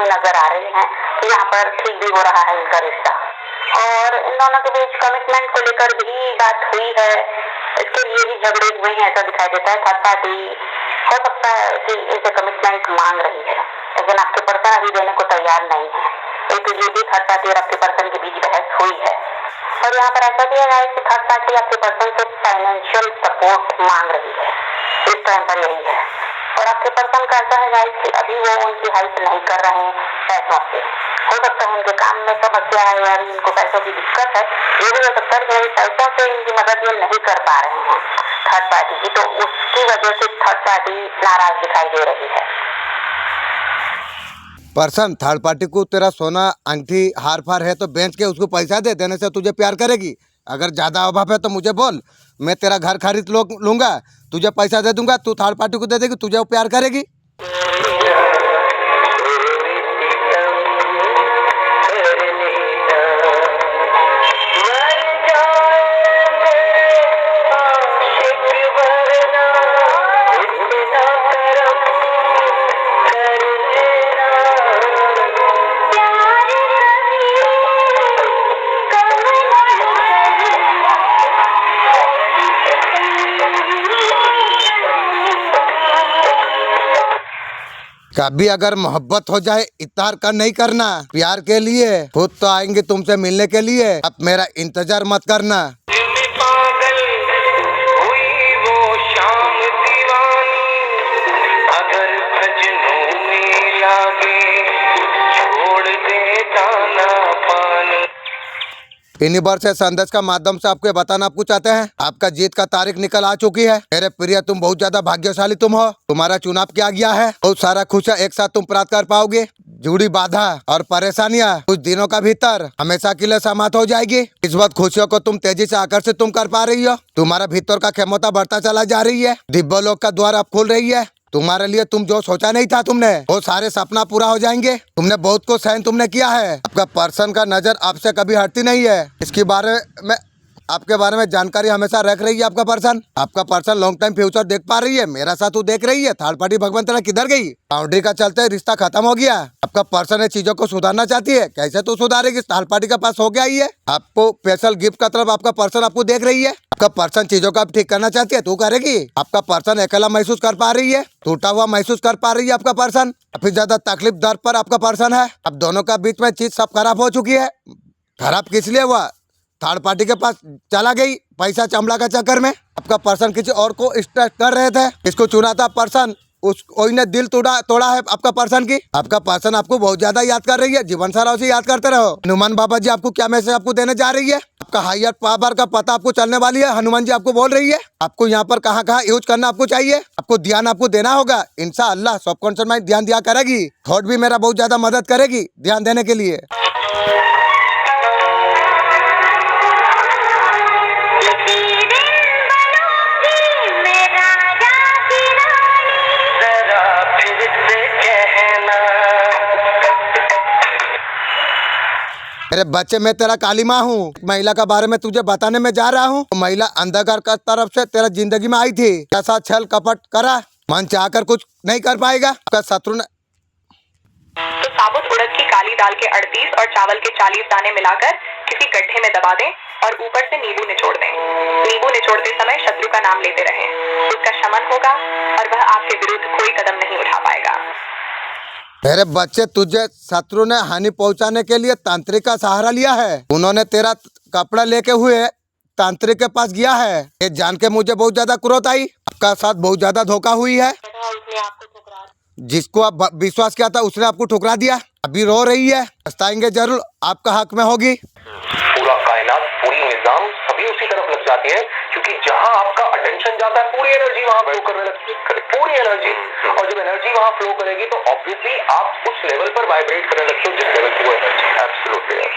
नजर आ रही हैं कि यहाँ पर ठीक भी हो रहा है इनका रिश्ता। और इन दोनों के बीच कमिटमेंट को लेकर भी बात हुई है, इसके लिए भी झगड़े हुए हैं ऐसा दिखाई देता है। थर्ड पार्टी हो सकता है कि इनसे कमिटमेंट मांग रही है, लेकिन आपके पर्सन अभी देने को तैयार नहीं है। तो ये भी थर्ड पार्टी और आपके पर्सन के बीच बहस हुई है। और यहाँ पर ऐसा भी है कि थर्ड पार्टी आपके पर्सन से फाइनेंशियल सपोर्ट मांग रही है, इस टाइम पर यही है। और आपके पर्सन कहता है गाइस कि अभी वो उनकी हेल्प नहीं कर रहे हैं पैसों से। हो सकता है उनके काम में समस्या है या उनको पैसों की दिक्कत है, ये भी हो सकता है कि पैसों से इनकी मदद ये नहीं कर पा रहे हैं थर्ड पार्टी की, तो उसकी वजह से थर्ड पार्टी नाराज दिखाई दे रही है। पर्सन थर्ड पार्टी को तेरा सोना अंगूठी हार फार है तो बेच के उसको पैसा दे देने से तुझे प्यार करेगी। अगर ज़्यादा अभाव है तो मुझे बोल, मैं तेरा घर खरीद लूँगा, तुझे पैसा दे दूंगा, तू थर्ड पार्टी को दे देगी, तुझे वो प्यार करेगी। कभी अगर मोहब्बत हो जाए इतार का नहीं करना, प्यार के लिए खुद तो आएंगे तुमसे मिलने के लिए, अब मेरा इंतजार मत करना। पागल हुई वो शाम दीवानी, अगर भजनों में लागे छोड़ दे दाना पानी। इन्हीं बार से संदेश का माध्यम से आपको बताना आपको चाहते हैं, आपका जीत का तारीख निकल आ चुकी है। मेरे प्रिय, तुम बहुत ज्यादा भाग्यशाली तुम हो, तुम्हारा चुनाव किया गया है। बहुत सारा खुशियाँ एक साथ तुम प्राप्त कर पाओगे। जुड़ी बाधा और परेशानियां कुछ दिनों का भीतर हमेशा के लिए समाप्त हो जाएगी। इस वक्त खुशियों को तुम तेजी से आकर्षित तुम कर पा रही हो। तुम्हारा भीतर का क्षमता बढ़ता चला जा रही है। दिव्य लोक का द्वार अब खुल रही है तुम्हारे लिए। तुम जो सोचा नहीं था तुमने, वो सारे सपना पूरा हो जाएंगे। तुमने बहुत कुछ सहन तुमने किया है। आपका पर्सन का नजर आपसे कभी हटती नहीं है। इसके बारे में आपके बारे में जानकारी हमेशा रख रही है। आपका पर्सन लॉन्ग टाइम फ्यूचर देख पा रही है। मेरा साथ वो देख रही है। थर्ड पार्टी भगवान तेरा किधर गई? बाउंड्री का चलते रिश्ता खत्म हो गया। आपका पर्सन चीजों को सुधारना चाहती है। कैसे तू सुधारेगी? थर्ड पार्टी के पास हो गया ही है। आपको स्पेशल गिफ्ट का तरफ आपका पर्सन आपको देख रही है। आपका पर्सन चीजों का ठीक करना चाहती है, तू करेगी। आपका पर्सन अकेला महसूस कर पा रही है, टूटा हुआ महसूस कर पा रही है। आपका पर्सन काफी ज्यादा तकलीफ दर्द पर आपका पर्सन है। अब दोनों का बीच में चीज सब खराब हो चुकी है। खराब किस लिए हुआ? थर्ड पार्टी के पास चला गई पैसा चमड़ा का चक्कर में। आपका पर्सन किसी और को स्ट्रेस कर रहे थे। इसको चुना था पर्सन, उस कोई ने दिल तोड़ा है आपका पर्सन की। आपका पर्सन आपको बहुत ज्यादा याद कर रही है। जीवन सारा उसे याद करते रहो। हनुमान बाबा जी आपको क्या मैसेज आपको देने जा रही है? आपका हायर पावर का पता आपको चलने वाली है। हनुमान जी आपको बोल रही है आपको यहाँ पर कहाँ यूज करना आपको चाहिए। आपको ध्यान आपको देना होगा। इंशाअल्लाह सबकॉन्शियस माइंड ध्यान दिया करेगी। थॉट भी मेरा बहुत ज्यादा मदद करेगी ध्यान देने के लिए। मेरे बच्चे, मैं तेरा काली माँ हूँ। महिला का बारे में तुझे बताने में जा रहा हूँ। महिला अंधकार का तरफ से तेरा जिंदगी में आई थी। कैसा छल कपट करा, मन चाहकर कुछ नहीं कर पाएगा। आपका शत्रु ने तो साबुत उड़द की काली दाल के 38 और चावल के 40 दाने मिलाकर किसी गड्ढे में दबा दें और ऊपर से नींबू निचोड़ दें। नींबू निचोड़ते समय शत्रु का नाम लेते रहें। उसका शमन होगा और वह आपके विरुद्ध कोई कदम नहीं उठा पाएगा। मेरे बच्चे, तुझे शत्रु ने हानि पहुंचाने के लिए तांत्रिक का सहारा लिया है। उन्होंने तेरा कपड़ा लेके हुए तांत्रिक के पास गया है। ये जान के मुझे बहुत ज्यादा क्रोध आई। आपका साथ बहुत ज्यादा धोखा हुई है। जिसको आप विश्वास किया था उसने आपको ठुकरा दिया। अभी रो रही है, पछताएंगे जरूर, आपका हक में होगी। पूरा कायनात, पूरी निजाम सभी उसी तरफ लग जाती है, क्योंकि जहां आपका अटेंशन जाता है पूरी एनर्जी वहां फ्लो करने लगती है। पूरी एनर्जी, और जब एनर्जी वहां फ्लो करेगी तो ऑब्वियसली आप उस लेवल पर वाइब्रेट करने लगते हो जिस लेवल की वो एनर्जी। एब्सोल्युटली।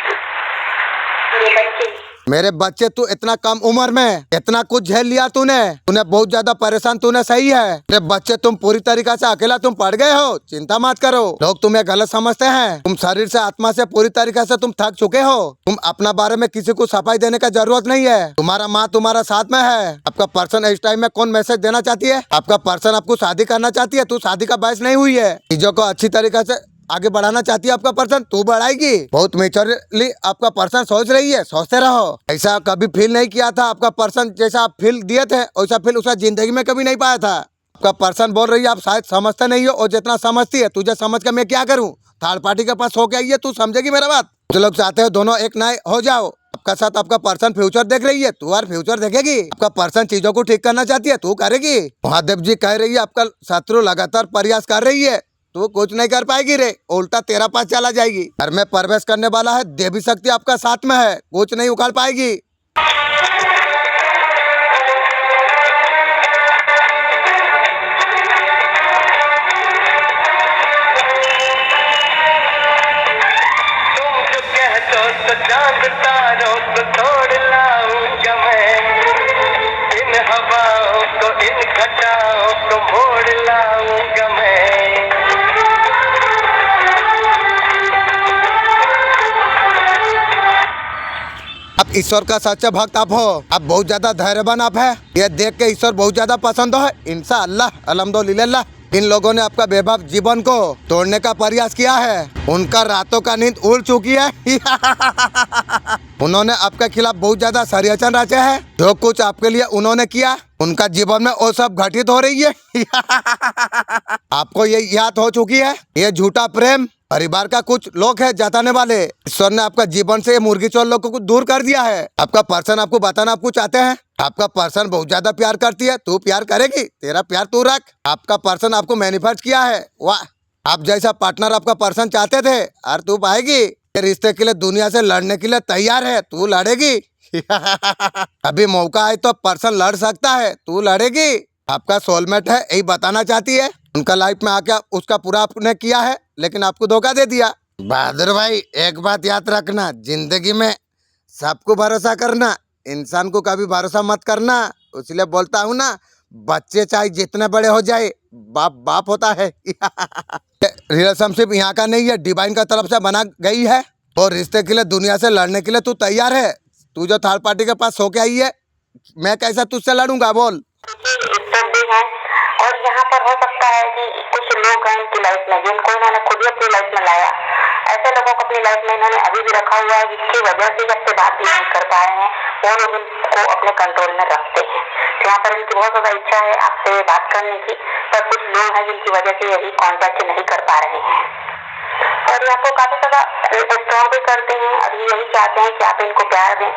मेरे बच्चे, तू इतना कम उम्र में इतना कुछ झेल लिया तूने बहुत ज्यादा परेशान तूने, सही है। मेरे बच्चे, तुम पूरी तरीके से अकेला तुम पड़ गए हो। चिंता मत करो। लोग तुम्हें गलत समझते हैं। तुम शरीर से आत्मा से पूरी तरीके से तुम थक चुके हो। तुम अपना बारे में किसी को सफाई देने का जरूरत नहीं है। तुम्हारा माँ तुम्हारा साथ में है। आपका पर्सन इस टाइम में कौन मैसेज देना चाहती है? आपका पर्सन आपको शादी करना चाहती है। तू शादी का बयस नहीं हुई है। चीजों को अच्छी तरीके से आगे बढ़ाना चाहती है आपका पर्सन, तू बढ़ाएगी। बहुत मेच्योरली आपका पर्सन सोच रही है। सोचते रहो। ऐसा कभी फील नहीं किया था आपका पर्सन, जैसा आप फील दिए थे वैसा फील उसका जिंदगी में कभी नहीं पाया था। आपका पर्सन बोल रही है आप शायद समझते नहीं हो, और जितना समझती है तुझे समझ कर मैं क्या करूँ। थर्ड पार्टी के पास हो गया ये, तू समझेगी मेरा बात। जो लोग चाहते हो दोनों एक नए हो जाओ, आपका साथ आपका पर्सन फ्यूचर देख रही है, तू और फ्यूचर देखेगी। आपका पर्सन चीजों को ठीक करना चाहती है, तू करेगी। महादेव जी कह रही है आपका शत्रु लगातार प्रयास कर रही है, तू कुछ नहीं कर पाएगी रे, उल्टा तेरा पास चला जाएगी। घर में प्रवेश करने वाला है, देवी शक्ति आपका साथ में है, कुछ नहीं उखाड़ पाएगी। चांद तारों को तोड़ लाऊंगा मैं, इन हवाओं को इन घटाओं को मोड़ लाऊंगा मैं। अब ईश्वर का सच्चा भक्त आप हो, अब बहुत ज्यादा धैर्यवान आप है, ये देख के ईश्वर बहुत ज्यादा पसंद है। इंशाअल्लाह अल्हम्दुलिल्लाह इन लोगों ने आपका बेबाक जीवन को तोड़ने का प्रयास किया है, उनका रातों का नींद उड़ चुकी है। उन्होंने आपके खिलाफ बहुत ज्यादा षड्यंत्र रचे हैं, जो कुछ आपके लिए उन्होंने किया उनका जीवन में वो सब घटित हो रही है। आपको ये याद हो चुकी है, ये झूठा प्रेम परिवार का कुछ लोग है जताने वाले। ईश्वर ने आपका जीवन से ये मुर्गी चोर लोगों को दूर कर दिया है। आपका पर्सन आपको बताना आपको चाहते हैं, आपका पर्सन बहुत ज्यादा प्यार करती है, तू प्यार करेगी, तेरा प्यार तू रख। आपका पर्सन आपको मैनिफेस्ट किया है, वाह आप जैसा पार्टनर आपका पर्सन चाहते थे और तू पाएगी। ये रिश्ते के लिए दुनिया से लड़ने के लिए तैयार है, तू लड़ेगी। अभी मौका है तो पर्सन लड़ सकता है, तू लड़ेगी। आपका सोलमेट है यही बताना चाहती है, उनका लाइफ में आके उसका पूरा आपने किया है लेकिन आपको धोखा दे दिया। बहादुर भाई एक बात याद रखना, जिंदगी में सबको भरोसा करना, इंसान को कभी भरोसा मत करना। इसलिए बोलता हूँ ना, बच्चे चाहे जितने बड़े हो जाए बाप बाप होता है। रिलेशनशिप यहाँ का नहीं है, डिवाइन का तरफ से बना गई है। और रिश्ते के लिए दुनिया से लड़ने के लिए तू तैयार है। तू जो थर्ड पार्टी के पास सो के आई है, मैं कैसा तुझसे लड़ूंगा बोल। और यहाँ पर हो सकता है कि कुछ लोग हैं इनकी लाइफ में जिनको इन्होंने खुद ही अपनी लाइफ में लाया, ऐसे लोगों को अपनी लाइफ में इन्होंने अभी भी रखा हुआ है, जिसकी वजह से आपसे बात भी नहीं कर पा रहे हैं, वो लोग इनको अपने कंट्रोल में रखते हैं। तो यहाँ पर इनकी बहुत ज्यादा इच्छा है आपसे बात करने की, पर कुछ लोग हैं जिनकी वजह से यही कॉन्टेक्ट नहीं कर पा रहे हैं और ये आपको काफी ज्यादा स्ट्रॉन्ग भी करते हैं और ये यही चाहते हैं कि आप इनको प्यार दें,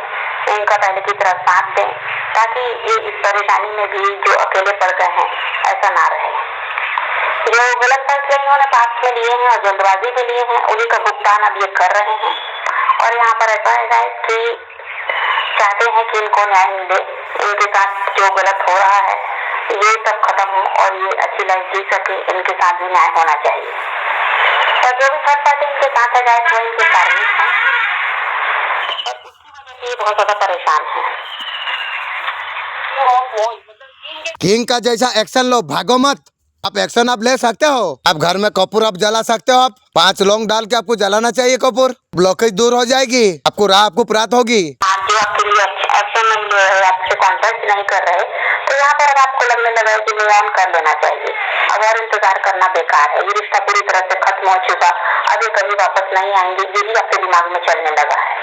इनका पहले की तरह साथ दें, ताकि ये इस परेशानी में भी जो अकेले पड़ गए हैं ऐसा ना रहे। जो गलत फैसले इन्होंने पास में लिए हैं और जल्दबाजी में लिए हैं, उन्हीं का भुगतान अब ये कर रहे हैं। और यहाँ पर ऐसा है कि चाहते हैं कि इनको न्याय मिले, इनके साथ जो गलत हो रहा है ये सब खत्म हो और ये अच्छी लाइफ जी सके, इनके साथ भी न्याय होना चाहिए। और जो भी थर्ड पार्टी इनके साथ है जाए वो इनके कार्मिक है और इसकी वजह से ये बहुत ज्यादा परेशान है। किंग का जैसा एक्शन लो, भागो मत। आप एक्शन आप ले सकते हो, आप घर में कपूर आप जला सकते हो। आप 5 लौंग डाल के आपको जलाना चाहिए कपूर, ब्लॉकेज दूर हो जाएगी, आपको राह आपको प्राप्त होगी। आप जो आपके लिए एक्शन नहीं ले रहे, आपसे कॉन्टेक्ट नहीं कर रहे, तो यहाँ पर आपको लगने लगा है कि मूव ऑन कर लेना चाहिए। अब और इंतजार करना बेकार है, ये रिश्ता पूरी तरह से खत्म हो चुका, अब ये कभी वापस नहीं आएंगे, ये भी आपके दिमाग में चलने लगा है।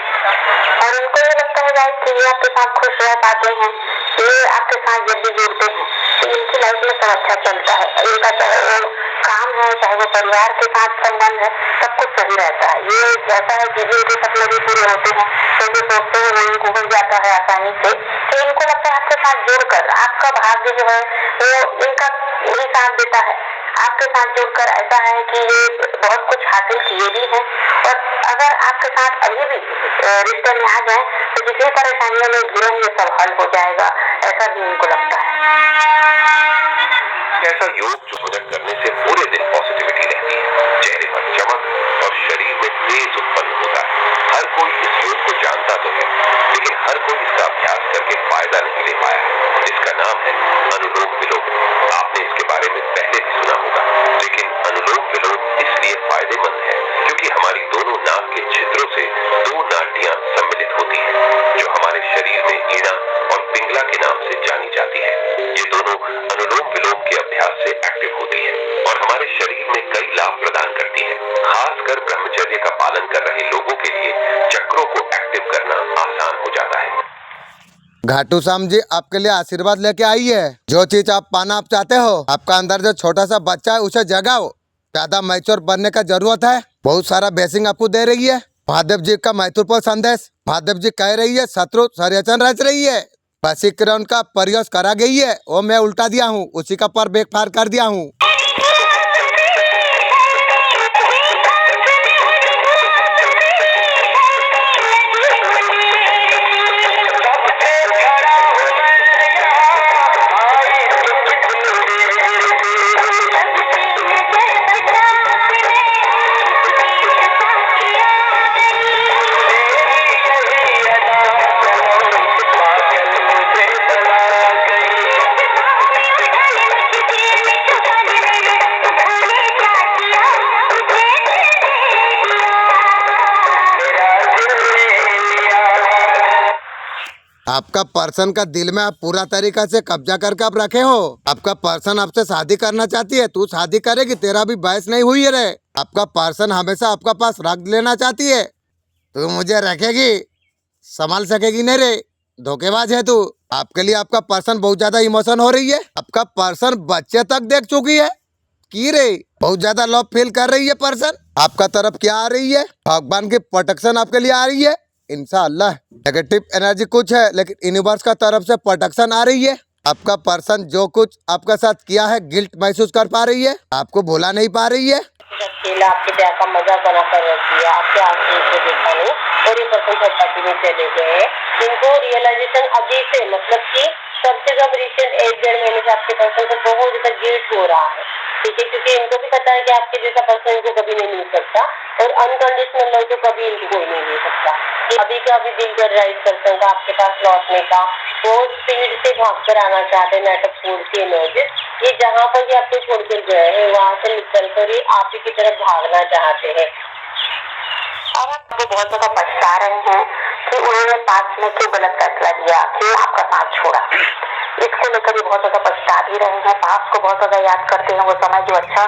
और इनको ये लगता है गाइस कि ये आपके साथ खुश रह पाते हैं, ये आपके साथ जब भी जुड़ते हैं तो इनकी लाइफ में सब अच्छा चलता है। इनका चाहे वो काम है, चाहे वो परिवार के साथ संबंध है, सब कुछ सही रहता है। ये ऐसा है कि इनके सपने भी पूरे होते हैं, तो जो सोचते हैं वो इनको मिल जाता है आसानी से। तो इनको लगता है आपके साथ जुड़कर आपका भाग्य जो है वो इनका भी साथ देता है। आपके साथ जुड़कर ऐसा है कि ये बहुत कुछ हासिल किए भी हैं और अगर आपके साथ अभी भी रिश्ते में आ जाए तो जितनी परेशानियों में घिरे ये सब हल हो जाएगा, ऐसा भी इनको लगता है। ऐसा योग जो पूजन करने से पूरे दिन पॉजिटिविटी रहती है, चेहरे पर चमक और शरीर में तेज उत्पन्न होता है। हर कोई इस योग को जानता तो है, लेकिन हर कोई इसका अभ्यास करके फायदा नहीं ले पाया है, जिसका नाम है अनुलोम विलोम। आपने इसके बारे में पहले भी सुना होगा, लेकिन अनुलोम विलोम इसलिए फायदेमंद है क्योंकि हमारी दोनों नाक के छिद्रों से 2 नाड़ियां सम्मिलित होती हैं, जो हमारे शरीर में ईड़ा और पिंगला के नाम से जानी जाती है। ये दोनों अनुलोम विलोम के अभ्यास से एक्टिव होती है और हमारे शरीर में कई लाभ प्रदान करती है। खासकर ब्रह्मचर्य का पालन कर रहे लोगों के लिए चक्रों को एक्टिव करना आसान हो जाता है। घाटू श्याम जी आपके लिए आशीर्वाद लेके आई है। जो चीज आप पाना आप चाहते हो, आपका अंदर जो छोटा सा बच्चा है उसे जगाओ। ज्यादा मैच्योर बनने का जरूरत है, बहुत सारा ब्लेसिंग आपको दे रही है। महादेव जी का महत्वपूर्ण संदेश। महादेव जी कह रही है शत्रु षड्यंत्र रच रही है, वशीकरण का प्रयास करा गई है, वो मैं उल्टा दिया हूँ, उसी का पर बैकफायर कर दिया हूँ। आपका पर्सन का दिल में आप पूरा तरीका से कब्जा करके आप रखे हो। आपका पर्सन आपसे शादी करना चाहती है, तू शादी करेगी, तेरा भी बहस नहीं हुई है रे। आपका पर्सन हमेशा आपका पास रख लेना चाहती है, तू मुझे रखेगी, संभाल सकेगी नहीं रे, धोखेबाज है तू। आपके लिए आपका पर्सन बहुत ज्यादा इमोशन हो रही है। आपका पर्सन बच्चे तक देख चुकी है की रे, बहुत ज्यादा लव फील कर रही है पर्सन। आपका तरफ क्या आ रही है, भगवान की प्रोटेक्शन आपके लिए आ रही है। इंशाअल्लाह नेगेटिव एनर्जी कुछ है, लेकिन यूनिवर्स का तरफ से प्रोटेक्शन आ रही है। आपका पर्सन जो कुछ आपका साथ किया है गिल्ट महसूस कर पा रही है, आपको भुला नहीं पा रही है। अकेला आपके प्यार का मजाक बना कर रख दिया, आपके आंसू से देखा नहीं और ये पर्सन छटपटी में चले गए। इनको रियलाइजेशन अभी से, मतलब कि सबसे कम रिसेंट 1-1.5 महीने से आपके पर्सन को बहुत ज्यादा गिल्ट हो रहा है, ठीक है, क्योंकि इनको भी पता है कि आपके जैसा पर्सन इनको कभी नहीं मिल सकता और अनकंडीशनल लव तो कभी इनको कोई नहीं मिल सकता। अभी का अभी दिल कर रहा है इस पर्सन का आपके पास लौटने का, वो स्पीड से भाग कर आना चाहते हैं, नाटक फूल की एनर्जी। ये जहाँ पर भी आपको छोड़कर गए हैं वहाँ से निकल कर ही आप ही की तरफ भागना चाहते हैं और आपको बहुत ज्यादा पछता रहे हैं कि उन्होंने पास में क्यों गलत फैसला लिया, क्यों आपका साथ छोड़ा। इसको लेकर भी बहुत ज्यादा पछता भी रहे हैं, पास को बहुत ज्यादा याद करते हैं। वो समय जो अच्छा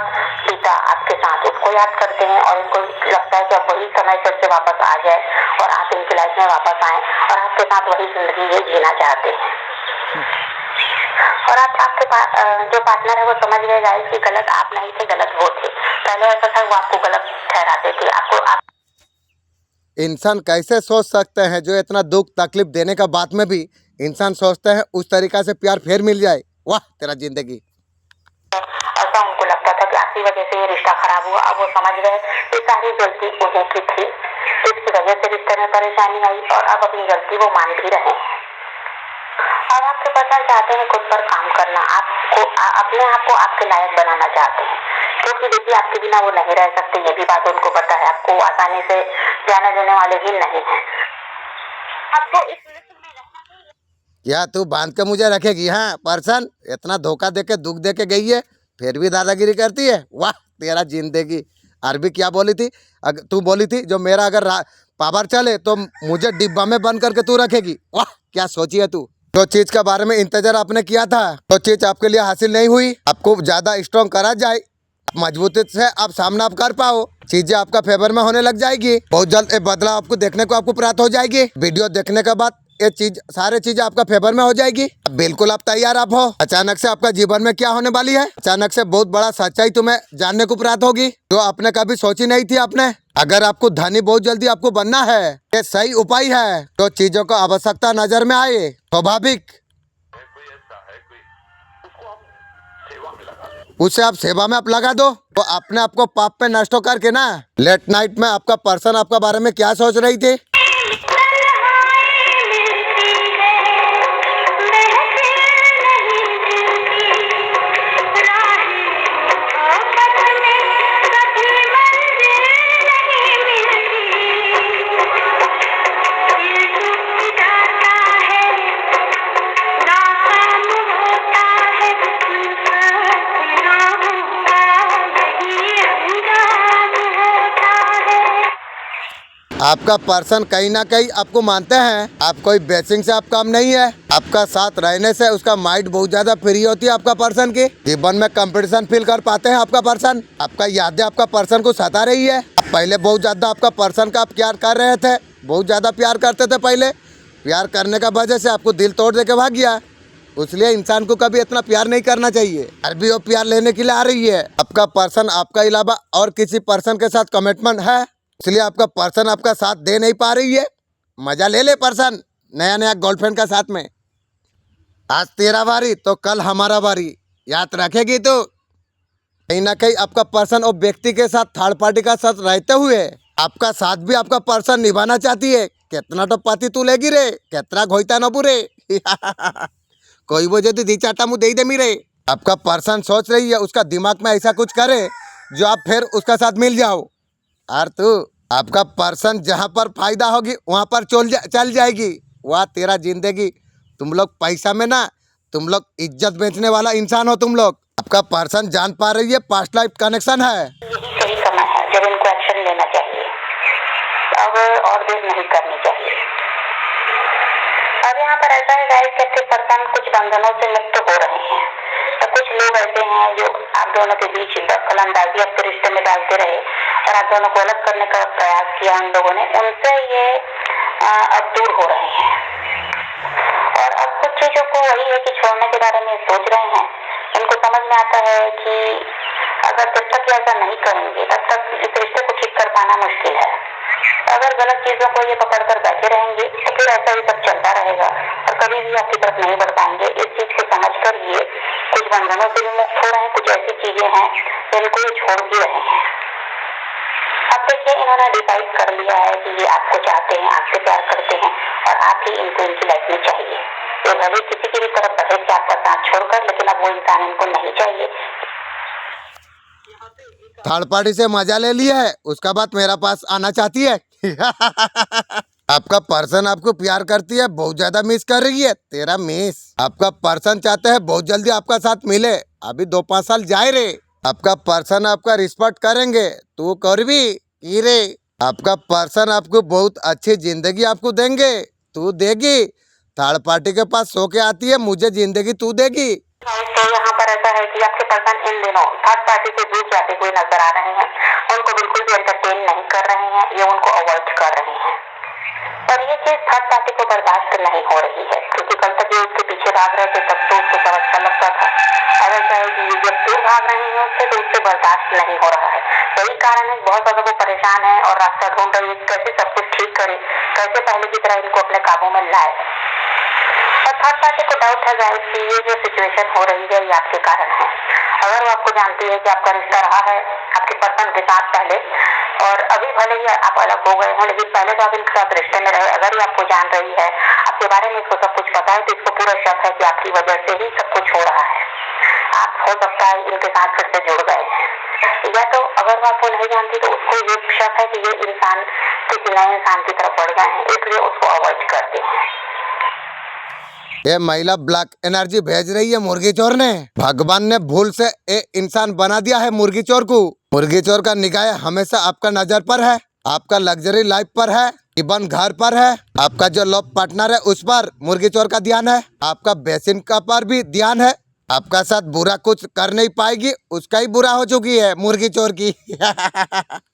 बीता आपके साथ उसको याद करते हैं और इनको लगता है कि अब वही समय फिर से वापस आ जाए और आप इनकी लाइफ में वापस आए और आपके साथ वही जिंदगी ये जीना चाहते हैं। और आपके जो पार्टनर है वो समझ गए गाइस कि गलत आप नहीं थे, गलत वो थे। पहले ऐसा था, वो आपको गलत ठहराते थे। इंसान कैसे सोच सकते हैं जो इतना दुख तकलीफ देने का बाद में भी इंसान सोचते हैं उस तरीका से प्यार फिर मिल जाए। वाह तेरा जिंदगी। ऐसा उनको लगता था कि आपकी वजह से ये रिश्ता खराब हुआ। अब वो समझ गए कि सारी गलती उन्हीं की थी, इसकी वजह से रिश्ते में परेशानी आई और अब अपनी गलती वो मान भी रहे हैं। और आपके पर्सन चाहते हैं खुद पर काम करना, आपको अपने आप को आपके लायक बनाना चाहते हैं, क्योंकि देखिए आपके बिना वो नहीं रह सकते, ये भी बात उनको पता है। आपको आसानी से जाने देने वाले भी नहीं है। आपको इस क्या तू बांध के मुझे रखेगी? हाँ पर्सन इतना धोखा दे के दुख दे के गई है फिर भी दादागिरी करती है। वाह तेरा जिंदगी। अरबी क्या बोली थी? तू बोली थी जो मेरा अगर पावर चले तो मुझे डिब्बा में बंद करके तू रखेगी। वाह क्या सोची है तू। जो चीज के बारे में इंतजार आपने किया था तो चीज आपके लिए हासिल नहीं हुई। आपको ज्यादा स्ट्रॉन्ग करा जाए, मजबूती से आप सामना आप कर पाओ, चीजें आपका फेवर में होने लग जाएगी। बहुत जल्द ये बदलाव आपको देखने को आपको प्राप्त हो जाएगी। वीडियो देखने के बाद ये चीज सारे चीजें आपका फेवर में हो जाएगी। बिल्कुल आप तैयार आप हो। अचानक से आपका जीवन में क्या होने वाली है, अचानक से बहुत बड़ा सच्चाई तुम्हें जानने को प्राप्त होगी जो आपने कभी सोची नहीं थी। आपने अगर आपको धनी बहुत जल्दी आपको बनना है, ये सही उपाय है। तो चीजों को आवश्यकता नजर में आए स्वाभाविक उसे आप सेवा में आप लगा दो। तो अपने आपको पाप पे नष्ट करके ना लेट नाइट में आपका पर्सन आपका बारे में क्या सोच रही थी। आपका पर्सन कहीं ना कहीं आपको मानते हैं, आप कोई बेसिंग से आप काम नहीं है। आपका साथ रहने से उसका माइंड बहुत ज्यादा फ्री होती है। आपका पर्सन की जीवन में कंपटीशन फील कर पाते हैं। आपका पर्सन आपका यादें आपका पर्सन को सता रही है। आप पहले बहुत ज्यादा आपका पर्सन का आप प्यार कर रहे थे, बहुत ज्यादा प्यार करते थे पहले। प्यार करने का वजह से आपको दिल तोड़ दे के भाग गया। इसलिए इंसान को कभी इतना प्यार नहीं करना चाहिए। अभी वो प्यार लेने के लिए आ रही है। आपका पर्सन आपका अलावा और किसी पर्सन के साथ कमिटमेंट है इसलिए आपका पर्सन आपका साथ दे नहीं पा रही है। मजा ले पर्सन नया नया गर्लफ्रेंड का साथ में। आज तेरा बारी तो कल हमारा बारी, याद रखेगी तो। कहीं ना कहीं आपका पर्सन और व्यक्ति के साथ थर्ड पार्टी का साथ रहते हुए आपका साथ भी आपका पर्सन निभाना चाहती है। कितना तो पाती तू लेगी रे, कितना घोईता न बुरे। कोई वो यदि दी चाटा मुँह दे मेरे। आपका पर्सन सोच रही है उसका दिमाग में ऐसा कुछ करे जो आप फिर उसका साथ मिल जाओ। और तू आपका पर्सन जहाँ पर फायदा होगी वहाँ पर चल जाएगी। वह तेरा जिंदगी। तुम लोग पैसा में ना, तुम लोग इज्जत बेचने वाला इंसान हो तुम लोग। आपका पर्सन जान पा रही है पास्ट लाइफ कनेक्शन है। यही सही समय है जब इनको एक्शन लेना चाहिए। अब और देर नहीं करनी चाहिए। अब यहाँ पर ऐसा है गाइस कि आपके पर्सन कुछ बंधनों से मुक्त हो रहे हैं। तो कुछ लोग ऐसे हैं जो आप दोनों के बीच दखलंदाजी आपके रिश्ते में डालते रहे और आप दोनों को अलग करने का प्रयास किया उन लोगों ने, उनसे ये अब दूर हो रहे हैं। और अब कुछ चीजों को वही है कि छोड़ने के बारे में सोच रहे हैं। इनको समझ में आता है कि अगर जब तक ऐसा नहीं करेंगे तब तक इस रिश्ते को ठीक कर पाना मुश्किल है। अगर गलत चीजों को ये पकड़कर बैठे रहेंगे तो फिर ऐसा ही सब चलता रहेगा और कभी भी आपकी तरफ नहीं बढ़ पाएंगे। इस चीज को समझकर ये कुछ बंधनों से भी मुक्त हो रहे हैं। कुछ ऐसी चीजें हैं जिनको ये छोड़ भी रहे हैं। अब देखिए इन्होंने डिसाइड कर लिया है कि ये आपको चाहते हैं, आपसे प्यार करते हैं और आप ही इनको इनकी लाइफ में चाहिए। ये भले किसी की भी तरफ बढ़े कि आपका साथ छोड़कर, लेकिन अब वो इंसान इनको नहीं चाहिए। थर्ड पार्टी से मजा ले लिया है, उसका बाद मेरा पास आना चाहती है। आपका पर्सन आपको प्यार करती है, बहुत ज्यादा मिस कर रही है। तेरा मिस आपका पर्सन चाहते हैं बहुत जल्दी आपका साथ मिले। अभी 2-5 साल जाए रे। आपका पर्सन आपका रिस्पेक्ट करेंगे, तू कर भी की रे। आपका पर्सन आपको बहुत अच्छी जिंदगी आपको देंगे, तू देगी। थर्ड पार्टी के पास सो के आती है, मुझे जिंदगी तू देगी। तो यहाँ पर ऐसा है कि आपके पर्सन इन दिनों थर्ड पार्टी से दूर जाते हुए नजर आ रहे हैं। उनको बिल्कुल भी एंटरटेन नहीं कर रहे हैं, ये उनको अवॉइड कर रहे हैं। और ये चीज थर्ड पार्टी को बर्दाश्त नहीं हो रही है, क्योंकि कल तक ये उसके पीछे भाग रहे थे तब तो उसको सब अच्छा लगता था। अब ऐसा है कि जब दूर भाग रहे हैं उससे तो उससे बर्दाश्त नहीं हो रहा है। यही कारण है बहुत ज्यादा वो परेशान है और रास्ता ढूंढ रही है कैसे सब कुछ ठीक करे, कैसे पहले की तरह इनको अपने काबू में लाए। और थर्ड पार्टी को डाउट है गाइस कि ये जो सिचुएशन हो रही है ये आपके कारण है। अगर वो आपको जानती है कि आपका रिश्ता रहा है आपके पर्सन के साथ पहले, और अभी भले ही आप अलग हो गए हैं लेकिन पहले तो आप इनके साथ रिश्ते में रहे, अगर ये आपको जान रही है, आपके बारे में इसको सब कुछ पता है, तो इसको पूरा शक है कि आपकी वजह से ही सब कुछ हो रहा है। आप हो सकता है इनके साथ फिर से जुड़ गए हैं, या तो अगर वो आपको नहीं जानती तो उसको ये शक है कि ये इंसान किसी नए इंसान की तरफ बढ़ गए हैं, इसलिए उसको अवॉइड करते हैं। ये महिला ब्लैक एनर्जी भेज रही है मुर्गी चोर ने। भगवान ने भूल से ये इंसान बना दिया है मुर्गी चोर को। मुर्गी चोर का निगाह हमेशा आपका नजर पर है, आपका लग्जरी लाइफ पर है, इवन घर पर है, आपका जो लव पार्टनर है उस पर मुर्गी चोर का ध्यान है, आपका बेसिन का पर भी ध्यान है। आपका साथ बुरा कुछ कर नहीं पाएगी, उसका ही बुरा हो चुकी है मुर्गी चोर की।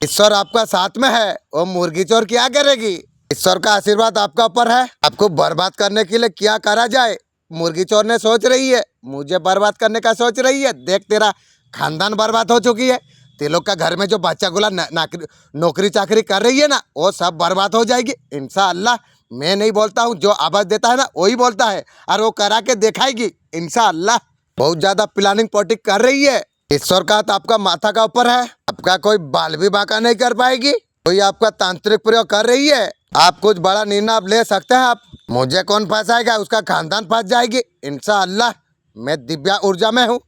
ईश्वर आपका साथ में है, वो मुर्गी चोर क्या करेगी। ईश्वर का आशीर्वाद आपका ऊपर है। आपको बर्बाद करने के लिए क्या करा जाए मुर्गी चोर ने सोच रही है, मुझे बर्बाद करने का सोच रही है। देख तेरा खानदान बर्बाद हो चुकी है, ते लोग का घर में जो बच्चा गुला नौकरी चाकरी कर रही है ना वो सब बर्बाद हो जाएगी इंशाअल्लाह। मैं नहीं बोलता हूँ, जो आवाज देता है ना वही बोलता है और वो करा के दिखाएगी इंशाअल्लाह। बहुत ज्यादा प्लानिंग पॉटिंग कर रही है। ईश्वर का हाथ आपका माथा का ऊपर है, आपका कोई बाल भी बांका नहीं कर पाएगी। कोई आपका तांत्रिक प्रयोग कर रही है, आप कुछ बड़ा निर्णय आप ले सकते हैं। आप मुझे कौन फंसाएगा, उसका खानदान फंस जाएगी इंशाअल्लाह। मैं दिव्या ऊर्जा में हूँ,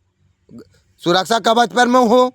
सुरक्षा कवच पर मैं हूँ।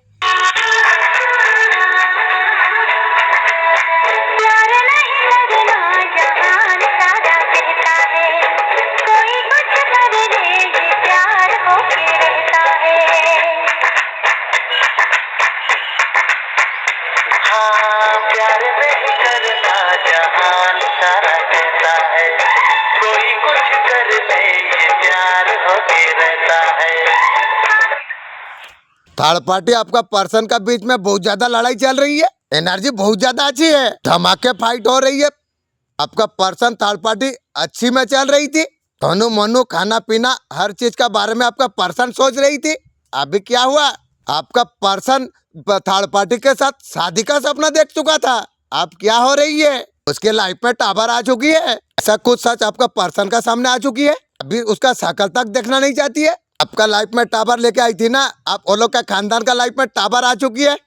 थर्ड पार्टी आपका पर्सन का बीच में बहुत ज्यादा लड़ाई चल रही है, एनर्जी बहुत ज्यादा अच्छी है, धमाके फाइट हो रही है। आपका पर्सन थर्ड पार्टी अच्छी में चल रही थी, धनु मनु खाना पीना हर चीज का बारे में आपका पर्सन सोच रही थी। अभी क्या हुआ, आपका पर्सन थर्ड पार्टी के साथ शादी का सपना देख चुका था। आप क्या हो रही है? उसके लाइफ में टावर आ चुकी है, ऐसा कुछ सच आपका पर्सन का सामने आ चुकी है, अभी उसका शकल तक देखना नहीं चाहती है। आपका लाइफ में टावर लेके आई थी ना, आप वो लोग का खानदान का लाइफ में टावर आ चुकी है।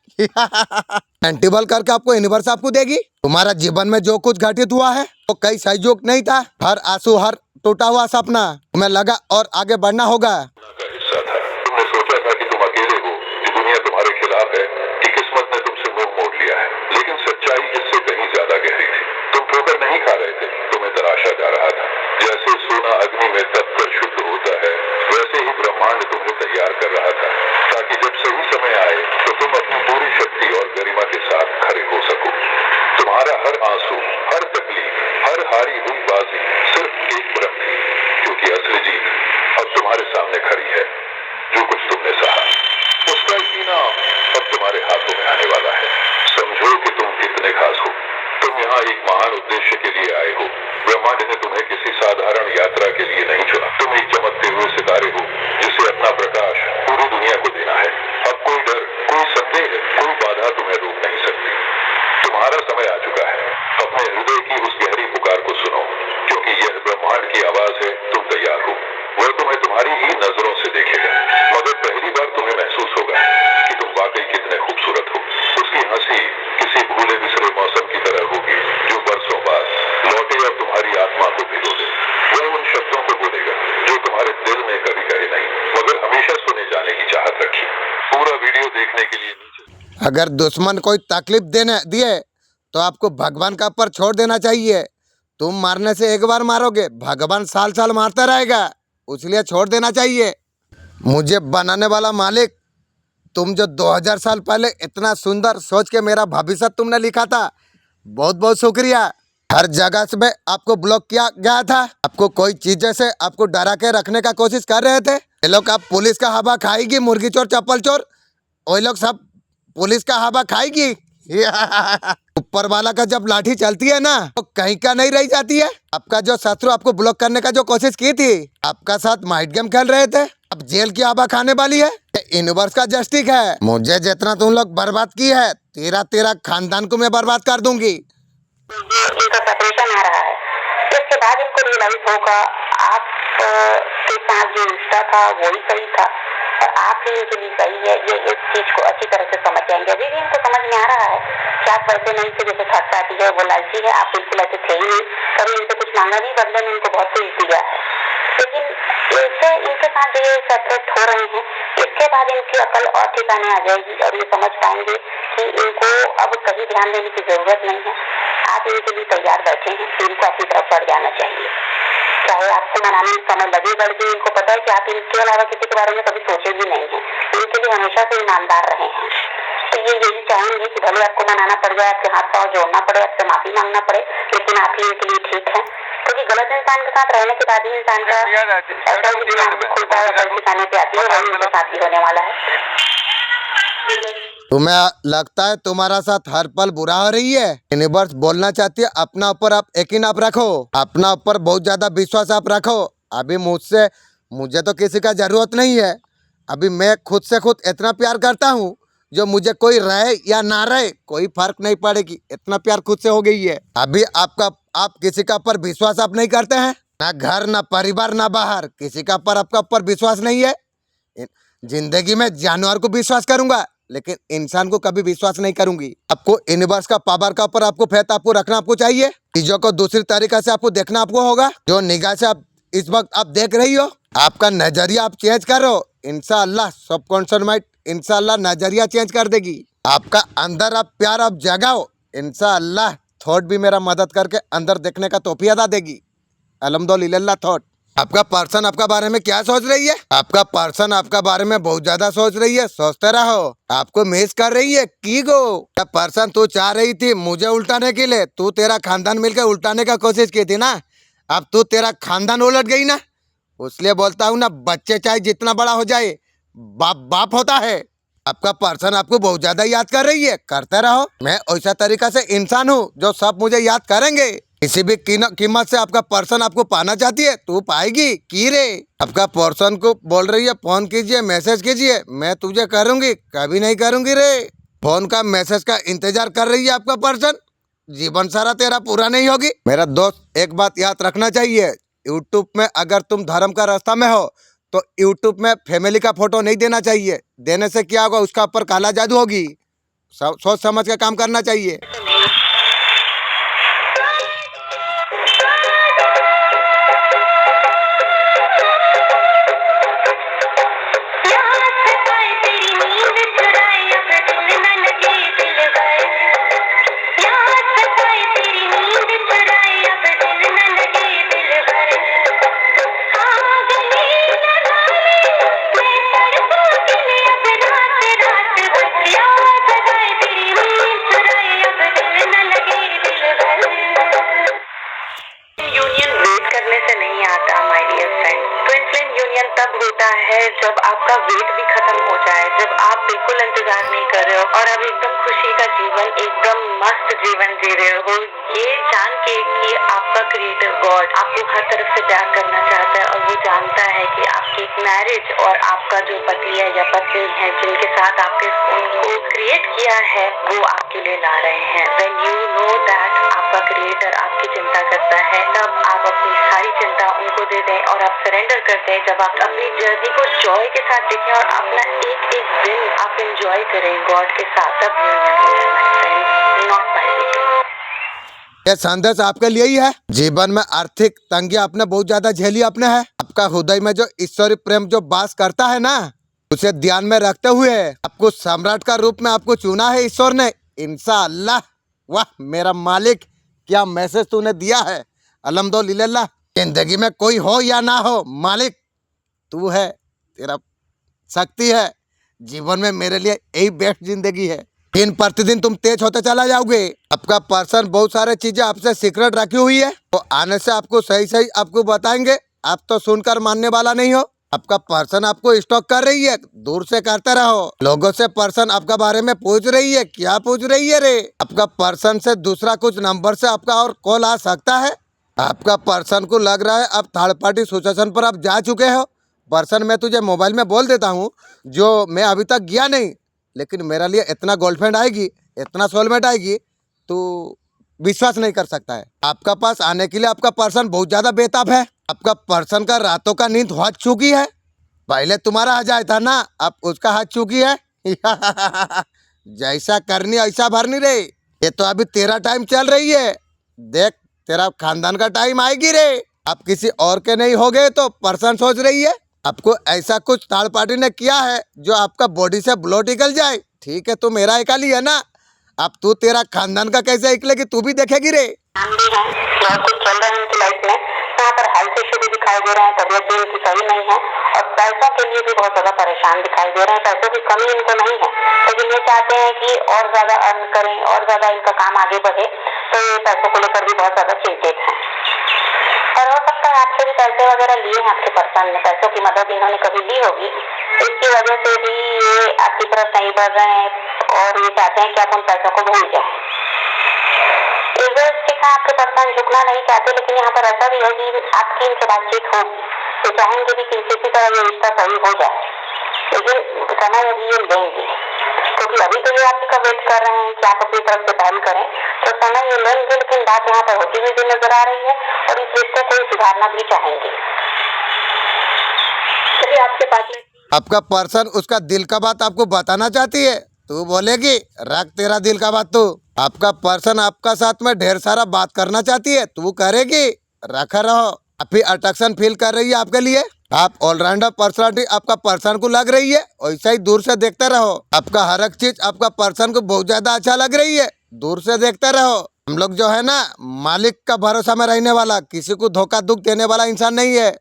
एंटीबल करके आपको यूनिवर्स आपको देगी। तुम्हारा जीवन में जो कुछ घटित हुआ है वो कई सहयोग नहीं था, हर आंसू हर टूटा हुआ सपना तुम्हें लगा और आगे बढ़ना होगा। का हिस्सा था। तुमने सोचा था कि तुम अकेले हो, कि दुनिया तुम्हारे खिलाफ है, कि किस्मत ने तुमसे मुंह मोड़ लिया है, लेकिन सच्चाई इससे कहीं ज्यादा गहरी थी। तुम ठोकर नहीं खा रहे थे, तुम्हें तराशा जा रहा था। जैसे सोना अग्नि में तपकर शुद्ध होता है, वैसे ही ब्रह्मांड तुम्हें तैयार कर रहा था, ताकि जब सही समय आए तो तुम अपनी पूरी शक्ति और गरिमा के साथ खड़े हो सको। तुम्हारा हर आंसू, हर तकलीफ, हर हारी हुई बाजी सिर्फ एक भ्रम थी, क्योंकि असली जीत अब तुम्हारे सामने खड़ी है। जो कुछ तुमने सहा, उसका इनाम अब तुम्हारे हाथों में आने वाला है। समझो कि तुम कितने खास हो। तुम यहाँ एक महान उद्देश्य के लिए आए हो। ब्रह्मांड ने तुम्हें किसी साधारण यात्रा के लिए नहीं चुना। तुम एक चमकते हुए सितारे हो, जिसे अपना प्रकाश पूरी दुनिया को देना है। अब कोई डर, कोई संदेह, कोई बाधा तुम्हें रोक नहीं सकती। तुम्हारा समय आ चुका है। अपने हृदय की उस गहरी पुकार को सुनो, क्योंकि यह ब्रह्मांड की आवाज है। तुम तैयार हो। वह तुम्हें तुम्हारी ही नजरों से देखेगा, मगर पहली बार तुम्हें महसूस होगा कि तुम वाकई कितने खूबसूरत हो। उसकी हंसी किसी भूले बिसरे मौसम की तरह होगी, जो बरसों बाद लौटे और तुम्हारी आत्मा को भिगो दे। वह उन शब्दों को बोलेगा जो तुम्हारे दिल में कभी कहे नहीं, मगर हमेशा सुने जाने की चाहत रखी। पूरा वीडियो देखने के लिए नीचे। अगर दुश्मन कोई तकलीफ देने दिए तो आपको भगवान का ऊपर छोड़ देना चाहिए। तुम मारने से एक बार मारोगे, भगवान साल साल मारता रहेगा, इसलिए छोड़ देना चाहिए। मुझे बनाने वाला मालिक, तुम जो 2000 साल पहले इतना सुंदर सोच के मेरा भविष्य तुमने लिखा था, बहुत बहुत शुक्रिया। हर जगह से आपको ब्लॉक किया गया था, आपको कोई चीजें से आपको डरा के रखने का कोशिश कर रहे थे। ये लोग अब पुलिस का हवा खाएगी, मुर्गी चोर चप्पल चोर, वही लोग सब पुलिस का हवा खाएगी। ऊपर वाला का जब लाठी चलती है ना, तो कहीं का नहीं रह जाती है। आपका जो शत्रु आपको ब्लॉक करने का जो कोशिश की थी, आपका साथ माइंड गेम खेल रहे थे, अब जेल की हवा खाने वाली है। यूनिवर्स का जस्टिस है। मुझे जितना तुम लोग बर्बाद की है, तेरा खानदान को मैं बर्बाद कर दूंगी। इनका सेपरेशन आ रहा है, इसके बाद इनको रियलाइज होगा आप के साथ जो रिश्ता था वही सही था और आप ही इनके लिए सही है। ये इस चीज को अच्छी तरह से समझ जाएंगे। अभी भी इनको समझ में आ रहा है कि आप वैसे नहीं थे जैसे थर्ड पार्टी है, वो लालची है, आप बिल्कुल ऐसे थे ही नहीं, कभी इनसे कुछ मांगा नहीं, बदले में इनको बहुत कुछ दिया है। लेकिन इससे इनके साथ जो ये सेपरेट हो रहे हैं, इसके बाद इनकी अकल और ठिकाने आ जाएगी और ये समझ पाएंगे कि इनको अब कहीं ध्यान देने की जरूरत नहीं है। आप इनके लिए तैयार बैठे हैं, इनको अपनी तरफ बढ़ जाना चाहिए। चाहे आपको मनाने में समय लगे, बल्कि इनको पता है कि आप इनके अलावा किसी के बारे में कभी सोचे भी नहीं है। इनके लिए हमेशा से ईमानदार रहे हैं, तो ये यही चाहेंगे कि भले आपको मनाना पड़ जाए, आपके हाथ पाँव जोड़ना पड़े, आपसे माफी मांगना पड़े, लेकिन आप ही इनके लिए ठीक है। क्योंकि गलत इंसान के साथ रहने के बाद ही इंसान का ऐसा भी दिमाग भी खुलता है, ऐसा ठिकाने पे आती है, वही उनके साथ ही होने वाला है। तुम्हें लगता है तुम्हारा साथ हर पल बुरा हो रही है? यूनिवर्स बोलना चाहती है, अपना ऊपर आप यकीन आप रखो, अपना ऊपर बहुत ज्यादा विश्वास आप रखो। अभी मुझे तो किसी का जरूरत नहीं है। अभी मैं खुद से खुद इतना प्यार करता हूँ, जो मुझे कोई रहे या ना रहे कोई फर्क नहीं पड़ेगी, इतना प्यार खुद से हो गई है। अभी आप किसी का ऊपर विश्वास आप नहीं करते हैं, ना घर ना परिवार ना बाहर, किसी का ऊपर आपका ऊपर विश्वास नहीं है। जिंदगी में जानवर को विश्वास करूंगा, लेकिन इंसान को कभी विश्वास नहीं करूंगी। आपको यूनिवर्स का पावर का ऊपर आपको फेथ आपको रखना आपको चाहिए। चीजों को दूसरी तरीके से आपको देखना आपको होगा। जो निगाह से आप इस वक्त आप देख रही हो, आपका नजरिया आप चेंज करो, इंशाअल्लाह सबकॉन्शियस माइंड इंशाअल्लाह नजरिया चेंज कर देगी। आपका अंदर आप प्यार आप जगाओ, इंशाअल्लाह थॉट भी मेरा मदद करके अंदर देखने का तौफीक अदा देगी। अल्हम्दुलिल्लाह। थॉट आपका पर्सन आपका बारे में क्या सोच रही है? आपका पर्सन आपका बारे में बहुत ज्यादा सोच रही है, सोचते रहो। आपको मिस कर रही है की गो। पर्सन तू चाह रही थी मुझे उल्टाने के लिए, तू तेरा खानदान मिलकर उल्टाने का कोशिश की थी ना, अब तू तेरा खानदान उलट गई ना। इसलिए बोलता हूँ ना, बच्चे चाहे जितना बड़ा हो जाए, बाप होता है। आपका पर्सन आपको बहुत ज्यादा याद कर रही है, करते रहो। मैं ऐसा तरीका से इंसान हूँ जो सब मुझे याद करेंगे। किसी भी कीमत से आपका पर्सन आपको पाना चाहती है, तू पाएगी की रे। आपका पर्सन को बोल रही है फोन कीजिए, मैसेज कीजिए, मैं तुझे करूंगी, कभी नहीं करूंगी रे। फोन का मैसेज का इंतजार कर रही है आपका पर्सन, जीवन सारा तेरा पूरा नहीं होगी। मेरा दोस्त, एक बात याद रखना चाहिए, यूट्यूब में अगर तुम धर्म का रास्ता में हो तो यूट्यूब में फैमिली का फोटो नहीं देना चाहिए। देने से क्या होगा, उसका ऊपर काला जादू होगी। सोच समझ के काम करना चाहिए। तब होता है जब आपका वेट भी खत्म हो जाए, जब आप बिल्कुल इंतजार नहीं कर रहे हो और आप एकदम खुशी का जीवन, एकदम मस्त जीवन जी रहे हो, ये जान के कि आपका क्रिएटर गॉड आपको हर तरफ से प्यार करना चाहता है और वो जानता है कि आपकी मैरिज और आपका जो पति है या पत्नी है जिनके साथ आपके उनको क्रिएट किया है वो आपके लिए ला रहे हैं। व्हेन यू नो दैट आपका क्रिएटर आपकी चिंता करता है, तब आप अपनी सारी चिंता उनको दे दें और आप सरेंडर कर दें। जब आप अपनी जर्नी को जॉय के साथ देखें और अपना एक एक दिन आप एंजॉय करें गॉड के साथ, तब यूनियन हो जाए my friends, not by weekend. ये संदेश आपके लिए ही है। जीवन में आर्थिक तंगी आपने बहुत ज्यादा झेली आपने है। आपका हृदय में जो ईश्वरी प्रेम जो वास करता है ना, उसे ध्यान में रखते हुए आपको सम्राट का रूप में आपको चुना है ईश्वर ने। इंशाअल्लाह। वाह मेरा मालिक, क्या मैसेज तूने दिया है। अल्हम्दुलिल्लाह। जिंदगी में कोई हो या ना हो, मालिक तू है, तेरा शक्ति है। जीवन में मेरे लिए यही बेस्ट जिंदगी है। दिन प्रतिदिन तुम तेज होते चला जाओगे। आपका पर्सन बहुत सारे चीजें आपसे सीक्रेट रखी हुई है, तो आने से आपको सही सही आपको बताएंगे। आप तो सुनकर मानने वाला नहीं हो। आपका पर्सन आपको स्टॉक कर रही है, दूर से करते रहो। लोगों से पर्सन आपका बारे में पूछ रही है, क्या पूछ रही है रे। आपका पर्सन से दूसरा कुछ नंबर से आपका और कॉल आ सकता है। आपका पर्सन को लग रहा है आप थर्ड पार्टी सिचुएशन पर आप जा चुके हो। पर्सन मैं तुझे मोबाइल में बोल देता हूँ जो मैं अभी तक गया नहीं, लेकिन मेरे लिए इतना गर्लफ्रेंड आएगी, इतना सोलमेट आएगी, तू विश्वास नहीं कर सकता है। आपका पास आने के लिए आपका पर्सन बहुत ज्यादा बेताब है। आपका पर्सन का रातों का नींद हाथ चुकी है। पहले तुम्हारा आ जाए था ना, अब उसका हाथ चुकी है। जैसा करनी ऐसा भरनी रे। ये तो अभी तेरा टाइम चल रही है, देख तेरा खानदान का टाइम आएगी रे। आप किसी और के नहीं हो गए तो पर्सन सोच रही है आपको ऐसा कुछ थर्ड पार्टी ने किया है जो आपका बॉडी से ब्लड निकल जाए। ठीक है, तो मेरा अकेली है ना, अब तू तेरा खानदान का कैसे निकलेगी तू भी देखेगी रे। हम भी हैं, बहुत कुछ चल रहा है उनकी लाइफ में। यहाँ पर हेल्थ इश्यू भी दिखाई दे रहे हैं, तबियत भी उनकी सही नहीं है और पैसों के लिए भी बहुत ज्यादा परेशान दिखाई दे रहे हैं। पैसों की कमी इनको नहीं है, लेकिन ये चाहते हैं कि और ज्यादा अर्न करें और ज्यादा इनका काम आगे बढ़े, तो ये पैसों को लेकर भी बहुत ज्यादा चिंतित है। और हो सकता है आपसे भी पैसे वगैरह लिए हैं आपके पर्सन ने, पैसों की मदद इन्होंने कभी ली होगी, इसकी वजह से भी ये आपकी तरफ नहीं बढ़ रहे हैं और ये चाहते हैं कि आप उन पैसों को भूल जाए। आपके पर्सन झुकना नहीं चाहते, लेकिन यहाँ पर ऐसा भी है कि आपकी इनसे बातचीत होगी, तो चाहेंगे भी कि किसी तरह ये रिश्ता सही हो जाए, लेकिन समय अभी ये लेंगे, क्योंकि अभी तो ये आपका वेट कर रहे हैं कि आप अपनी तरफ से पहल करें, तो समय ये लेंगे, लेकिन बात यहाँ पर होती हुई भी नजर आ रही है और इस रिश्ते को सुधारना भी चाहेंगे। चलिए आपके पास में आपका पर्सन उसका दिल का बात आपको बताना चाहती है, तू बोलेगी रख तेरा दिल का बात। तू आपका पर्सन आपका साथ में ढेर सारा बात करना चाहती है, तू करेगी, रखा रहो। अभी अट्रैक्शन फील कर रही है आपके लिए, आप ऑलराउंडर पर्सनालिटी आपका पर्सन को लग रही है, वैसा ही दूर से देखते रहो। आपका हर एक चीज आपका पर्सन को बहुत ज्यादा अच्छा लग रही है, दूर से देखते रहो। हम लोग जो है ना, मालिक का भरोसा में रहने वाला, किसी को धोखा दुख देने वाला इंसान नहीं है।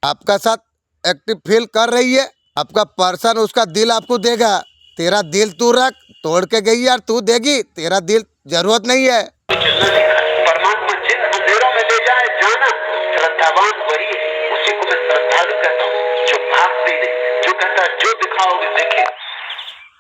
आपका साथ एक्टिव फील कर रही है, आपका पर्सन उसका दिल आपको देगा। तेरा दिल तू रख, तोड़ के गई यार तू देगी, तेरा दिल जरूरत नहीं है। परमात्मा जिन अंधेरों में ले जाए जाना, श्रद्धावान वही है, उसी को मैं श्रद्धालु कहता हूँ, जो भागती नहीं, जो कहता जो दिखाओगे देखे।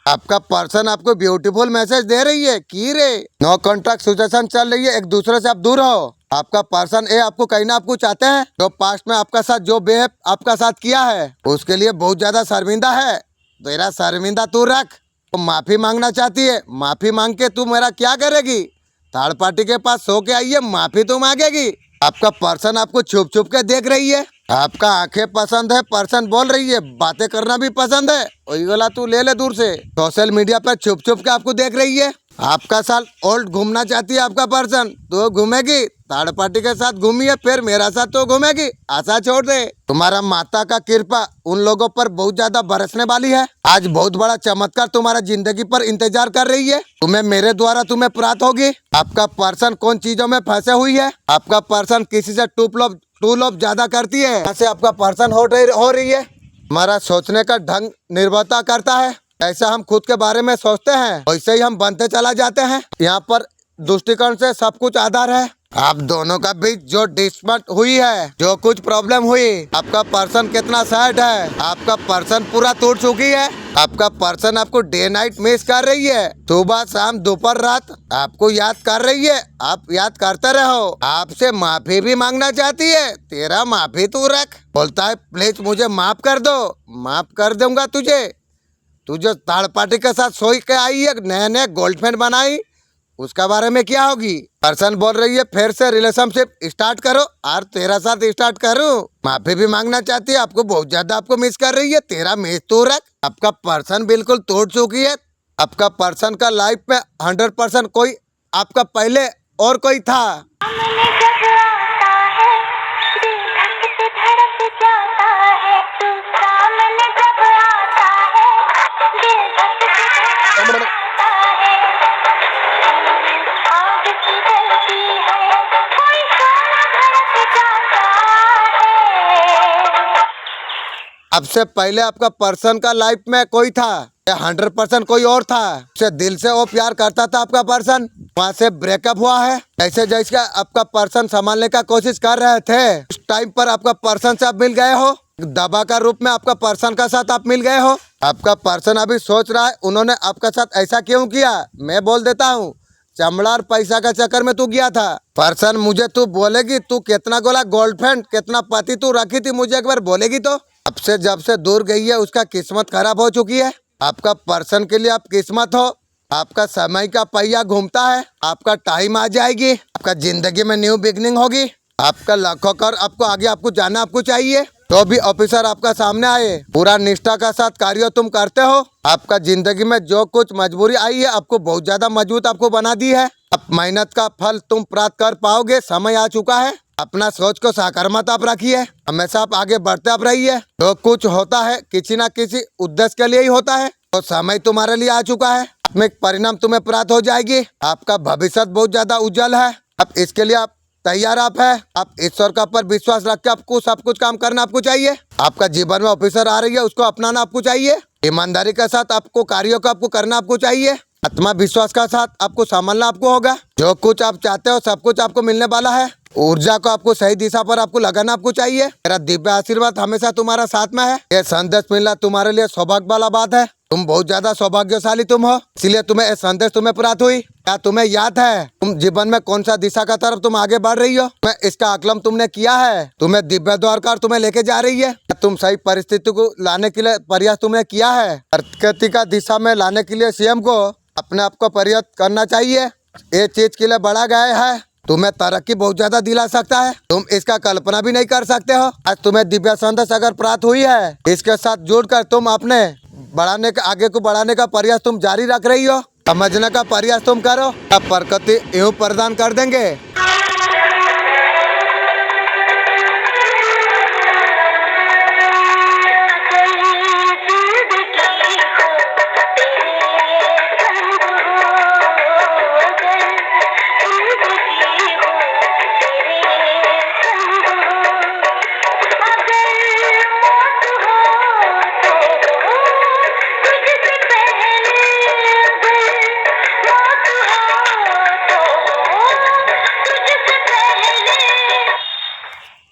आपका पर्सन आपको ब्यूटीफुल मैसेज दे रही है कि रे नो कॉन्ट्रैक्ट सिचुएशन चल रही है, एक दूसरे से आप दूर हो। आपका पर्सन ए आपको कहीं ना आपको चाहते हैं, जो पास्ट में आपका साथ जो बेहद आपका साथ किया है उसके लिए बहुत ज्यादा शर्मिंदा है। तेरा शर्मिंदा तू रख, तो माफी मांगना चाहती है, माफी मांग के तू मेरा क्या करेगी। थर्ड पार्टी के पास सो के आई है, माफी तो मांगेगी। आपका पर्सन आपको छुप छुप के देख रही है, आपका आंखें पसंद है, पर्सन बोल रही है, बातें करना भी पसंद है, वही वाला तू ले ले दूर से। सोशल मीडिया पर छुप छुप के आपको देख रही है। आपका साल ओल्ड घूमना चाहती है आपका पर्सन, तो घूमेगी। थर्ड पार्टी के साथ घूमी है, फिर मेरा साथ तो घूमेगी। आशा छोड़ दे। तुम्हारा माता का कृपा उन लोगों पर बहुत ज्यादा बरसने वाली है। आज बहुत बड़ा चमत्कार तुम्हारा जिंदगी पर इंतजार कर रही है। तुम्हें मेरे द्वारा तुम्हें प्राप्त होगी। आपका पर्सन कौन चीजों में फंसे हुई है। आपका पर्सन किसी से टू लव ज्यादा करती है। यहाँ से आपका पर्सन हो रही है। हमारा सोचने का ढंग निर्भरता करता है। ऐसा हम खुद के बारे में सोचते हैं, वैसे ही हम बनते चला जाते हैं। यहाँ पर दृष्टिकोण से सब कुछ आधार है। आप दोनों का बीच जो डिस्प्यूट हुई है, जो कुछ प्रॉब्लम हुई, आपका पर्सन कितना सैड है। आपका पर्सन पूरा टूट चुकी है। आपका पर्सन आपको डे नाइट मिस कर रही है। सुबह शाम दोपहर रात आपको याद कर रही है। आप याद करते रहो। आपसे माफी भी मांगना चाहती है। तेरा माफी तू रख। बोलता है प्लीज मुझे माफ कर दो। माफ कर दूंगा तुझे। तू जो थर्ड पार्टी के साथ सोई के आई है, नए नए गर्लफ्रेंड बनाई, उसका बारे में क्या होगी। पर्सन बोल रही है फिर से रिलेशनशिप स्टार्ट करो और तेरा साथ स्टार्ट करूं। माफी भी मांगना चाहती है। आपको बहुत ज्यादा आपको मिस कर रही है। तेरा मिस तो रख। आपका पर्सन बिल्कुल तोड़ चुकी है। आपका पर्सन का लाइफ में 100% कोई आपका पहले और कोई था। अब से पहले आपका पर्सन का लाइफ में कोई था, 100% कोई और था। उसे दिल से वो प्यार करता था आपका पर्सन। वहाँ से ब्रेकअप हुआ है। जैसे जैसे आपका पर्सन संभालने का कोशिश कर रहे थे, उस टाइम पर आपका पर्सन से आप मिल गए हो। दबा का रूप में आपका पर्सन का साथ आप मिल गए हो। आपका पर्सन अभी सोच रहा है उन्होंने आपका साथ ऐसा क्यों किया। मैं बोल देता हूँ, चमड़ा और पैसा का चक्कर में तू गया था। पर्सन मुझे तू बोलेगी, तू कितना गोला गर्लफ्रेंड कितना पति तू रखी थी, मुझे एक बार बोलेगी तो। अब से जब से दूर गई है उसका किस्मत खराब हो चुकी है। आपका पर्सन के लिए आप किस्मत हो। आपका समय का पहिया घूमता है। आपका टाइम आ जाएगी। आपका जिंदगी में न्यू बिगनिंग होगी। आपका लाखों कर आपको आगे आपको जाना आपको चाहिए। तो भी ऑफिसर आपका सामने आए, पूरा निष्ठा का साथ कार्य तुम करते हो। आपका जिंदगी में जो कुछ मजबूरी आई है, आपको बहुत ज्यादा मजबूत आपको बना दी है। अब मेहनत का फल तुम प्राप्त कर पाओगे। समय आ चुका है। अपना सोच को साकार मत आप रखिए। हमेशा आप आगे बढ़ते आप रहिए। जो कुछ होता है किसी न किसी उद्देश्य के लिए ही होता है। तो समय तुम्हारे लिए आ चुका है। आत्मिक परिणाम तुम्हें प्राप्त हो जाएगी। आपका भविष्य बहुत ज्यादा उज्जवल है। अब इसके लिए आप तैयार आप है। आप ईश्वर का पर विश्वास रख के आपको सब कुछ काम करना आपको चाहिए। आपका जीवन में ऑफिसर आ रही है, उसको अपनाना आपको चाहिए। ईमानदारी के साथ आपको कार्यों को आपको करना आपको चाहिए। आत्मविश्वास का साथ आपको संभालना आपको होगा। जो कुछ आप चाहते हो सब कुछ आपको मिलने वाला है। ऊर्जा को आपको सही दिशा पर आपको लगाना आपको चाहिए। मेरा दिव्य आशीर्वाद हमेशा तुम्हारा साथ में है। ये संदेश मिलना तुम्हारे लिए सौभाग्य वाला बात है। तुम बहुत ज्यादा सौभाग्यशाली तुम हो, इसलिए तुम्हें ये संदेश तुम्हें प्राप्त हुई। क्या तुम्हें याद है तुम जीवन में कौन सा दिशा का तरफ तुम आगे बढ़ रही हो। मैं इसका आकलन तुमने किया है। तुम्हें दिव्य द्वारकार तुम्हें लेके जा रही है। तुम सही परिस्थिति को लाने के लिए प्रयास तुमने किया है। प्रकृति का दिशा में लाने के लिए स्वयं को अपने आप को प्रयास करना चाहिए। ये चीज के लिए बढ़ा गया है। तुम्हें तरक्की बहुत ज्यादा दिला सकता है। तुम इसका कल्पना भी नहीं कर सकते हो। आज तुम्हें दिव्य संदेश अगर प्राप्त हुई है, इसके साथ जुड़कर तुम अपने बढ़ाने का आगे को बढ़ाने का प्रयास तुम जारी रख रही हो। समझने का प्रयास तुम करो। अब प्रकृति यूं प्रदान कर देंगे।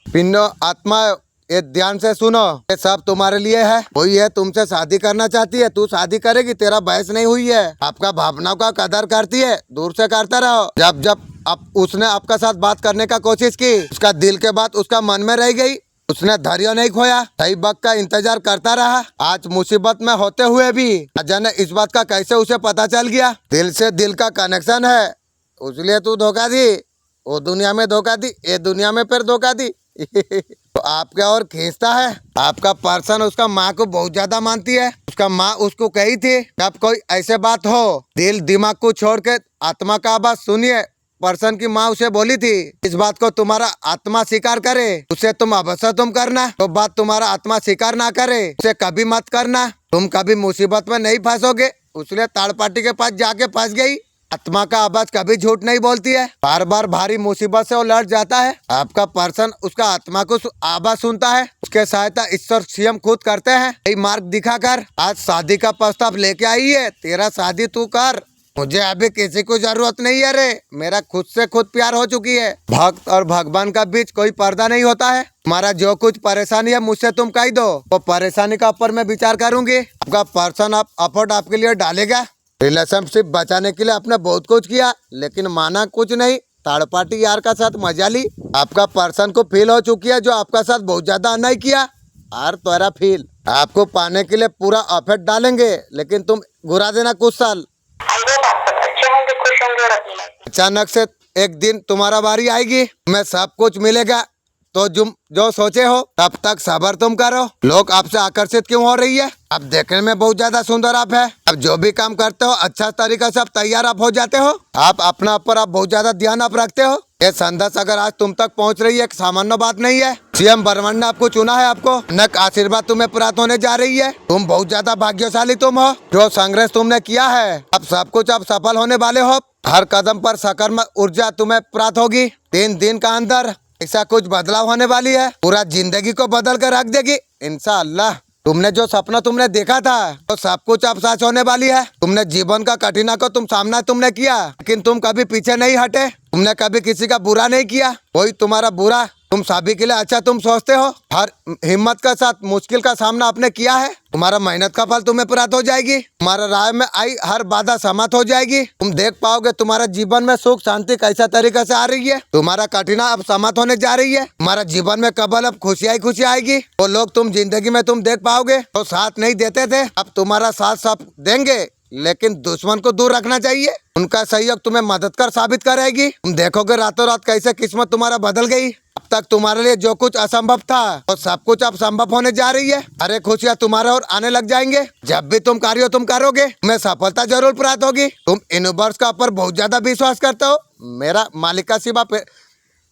पिन्नो आत्मा ये ध्यान से सुनो, ये सब तुम्हारे लिए है। कोई है तुमसे शादी करना चाहती है, तू शादी करेगी, तेरा बहस नहीं हुई है। आपका भावनाओं का कदर करती है, दूर से करता रहो। जब जब अब उसने आपका साथ बात करने का कोशिश की, उसका दिल के बात उसका मन में रह गई। उसने धैर्य नहीं खोया, सही वक्त का इंतजार करता रहा। आज मुसीबत में होते हुए भी न जाने इस बात का कैसे उसे पता चल गया। दिल से दिल का कनेक्शन है, उसलिए तू धोखा दी। वो दुनिया में धोखा दी, ये दुनिया में फिर धोखा दी। तो आपका और खींचता है। आपका पर्सन उसका माँ को बहुत ज्यादा मानती है। उसका माँ उसको कही थी कि अब कोई ऐसे बात हो, दिल दिमाग को छोड़ के आत्मा का आवाज सुनिए। पर्सन की माँ उसे बोली थी, इस बात को तुम्हारा आत्मा स्वीकार करे उसे तुम अवश्य तुम करना, तो बात तुम्हारा आत्मा स्वीकार ना करे उसे कभी मत करना, तुम कभी मुसीबत में नहीं फंसोगे। उसने थर्ड पार्टी के पास जाके फंस गई। आत्मा का आवाज कभी झूठ नहीं बोलती है। बार बार भारी मुसीबत से वो लड़ जाता है। आपका पर्सन उसका आत्मा को आवाज सुनता है। उसके सहायता ईश्वर स्वयं खुद करते हैं। यही मार्ग दिखाकर आज शादी का प्रस्ताव लेके आई है। तेरा शादी तू कर, मुझे अभी किसी को जरूरत नहीं है रे। मेरा खुद से खुद प्यार हो चुकी है। भक्त और भगवान का बीच कोई पर्दा नहीं होता है। तुम्हारा जो कुछ परेशानी है मुझसे तुम कह दो, वो परेशानी का ऊपर मैं विचार करूंगी। आपका पर्सन आप एफर्ट आपके लिए डालेगा। रिलेशनशिप बचाने के लिए आपने बहुत कुछ किया लेकिन माना कुछ नहीं। थर्ड पार्टी यार का साथ मजा ली। आपका पर्सन को फील हो चुकी है जो आपका साथ बहुत ज्यादा अन्याय किया। यार तुम्हारा फील आपको पाने के लिए पूरा एफर्ट डालेंगे लेकिन तुम घुरा देना कुछ साल। अच्छे होंगे, खुश होंगे और अपनी लाइफ अचानक से एक दिन तुम्हारा बारी आएगी, तुम्हें सब कुछ मिलेगा। तो जो सोचे हो तब तक सब्र तुम करो। लोग आपसे आकर्षित क्यों हो रही है? अब देखने में बहुत ज्यादा सुंदर आप है। अब जो भी काम करते हो अच्छा तरीका से आप तैयार आप हो जाते हो। आप अपना ऊपर आप बहुत ज्यादा ध्यान आप रखते हो। ये संदेश अगर आज तुम तक पहुंच रही है, एक सामान्य बात नहीं है। सीएम बर्मन ने आपको चुना है। आपको अनेक आशीर्वाद तुम्हें प्राप्त होने जा रही है। तुम बहुत ज्यादा भाग्यशाली तुम हो। जो संघर्ष तुमने किया है अब सब कुछ आप सफल होने वाले हो। हर कदम पर सकारात्मक ऊर्जा तुम्हें प्राप्त होगी। 3 दिन का अंदर ऐसा कुछ बदलाव होने वाली है, पूरा जिंदगी को बदल कर रख देगी इंशाअल्लाह। तुमने जो सपना तुमने देखा था तो सब कुछ अब सच होने वाली है। तुमने जीवन का कठिनाई को तुम सामना तुमने किया लेकिन तुम कभी पीछे नहीं हटे। तुमने कभी किसी का बुरा नहीं किया, कोई तुम्हारा बुरा तुम सभी के लिए अच्छा तुम सोचते हो। हर हिम्मत के साथ मुश्किल का सामना आपने किया है। तुम्हारा मेहनत का फल तुम्हें प्राप्त हो जाएगी। तुम्हारा राह में आई हर बाधा समाप्त हो जाएगी। तुम देख पाओगे तुम्हारा जीवन में सुख शांति कैसा तरीके से आ रही है। तुम्हारा कठिनाई अब समाप्त होने जा रही है। तुम्हारा जीवन में कबल अब खुशियाँ खुशियाँ आएगी। वो लोग तुम जिंदगी में तुम देख पाओगे तो साथ नहीं देते थे, अब तुम्हारा साथ सब देंगे। लेकिन दुश्मन को दूर रखना चाहिए। उनका सहयोग तुम्हें मददगार साबित करेगी। तुम देखोगे रातों रात कैसे किस्मत तुम्हारा बदल गई। अब तक तुम्हारे लिए जो कुछ असंभव था तो सब कुछ अब संभव होने जा रही है। अरे खुशियाँ तुम्हारे और आने लग जाएंगे। जब भी तुम कार्य तुम करोगे तुम्हें सफलता जरूर प्राप्त होगी। तुम यूनिवर्स का ऊपर बहुत ज्यादा विश्वास करते हो। मेरा मालिक का सिवा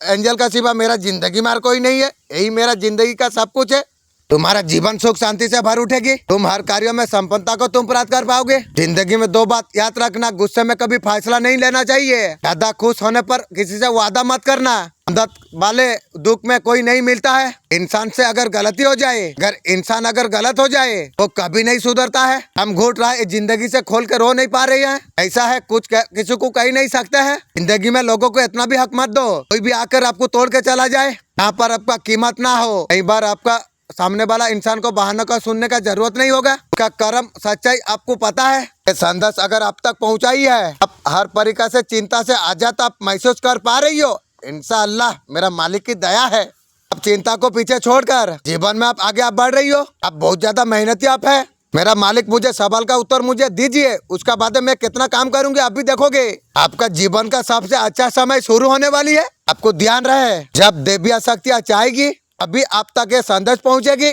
एंजल का सिवा मेरा जिंदगी में और कोई नहीं है। यही मेरा जिंदगी का सब कुछ है। तुम्हारा जीवन सुख शांति से भर उठेगी। तुम हर कार्यों में संपन्नता को तुम प्राप्त कर पाओगे। जिंदगी में 2 बात याद रखना, गुस्से में कभी फैसला नहीं लेना चाहिए। ज्यादा खुश होने पर किसी से वादा मत करना। मदद वाले दुख में कोई नहीं मिलता है। इंसान से अगर गलती हो जाए, इंसान अगर गलत हो जाए वो कभी नहीं सुधरता है। हम घुट रहा है जिंदगी से खोल कर रो नहीं पा रहे हैं। ऐसा है कुछ किसी को कह नहीं सकते हैं। जिंदगी में लोगों को इतना भी हक मत दो कोई भी आकर आपको तोड़ के चला जाए। यहाँ पर आपका कीमत ना हो। कई बार आपका सामने वाला इंसान को बहानों का सुनने का जरूरत नहीं होगा। उसका कर्म सच्चाई आपको पता है। ये संदेश अगर आप तक पहुंचाई है, आप हर प्रकार से चिंता से आजाद आप महसूस कर पा रही हो। इंशाअल्लाह मेरा मालिक की दया है। अब चिंता को पीछे छोड़कर जीवन में आप आगे आप बढ़ रही हो। आप बहुत ज्यादा मेहनती आप है। मेरा मालिक मुझे सवाल का उत्तर मुझे दीजिए, उसका बाद मैं कितना काम करूंगी आप भी देखोगे। आपका जीवन का सबसे अच्छा समय शुरू होने वाली है। आपको ध्यान रहे, जब देवी शक्तियाँ चाहेगी अभी आप तक ये संदेश पहुंचेगी।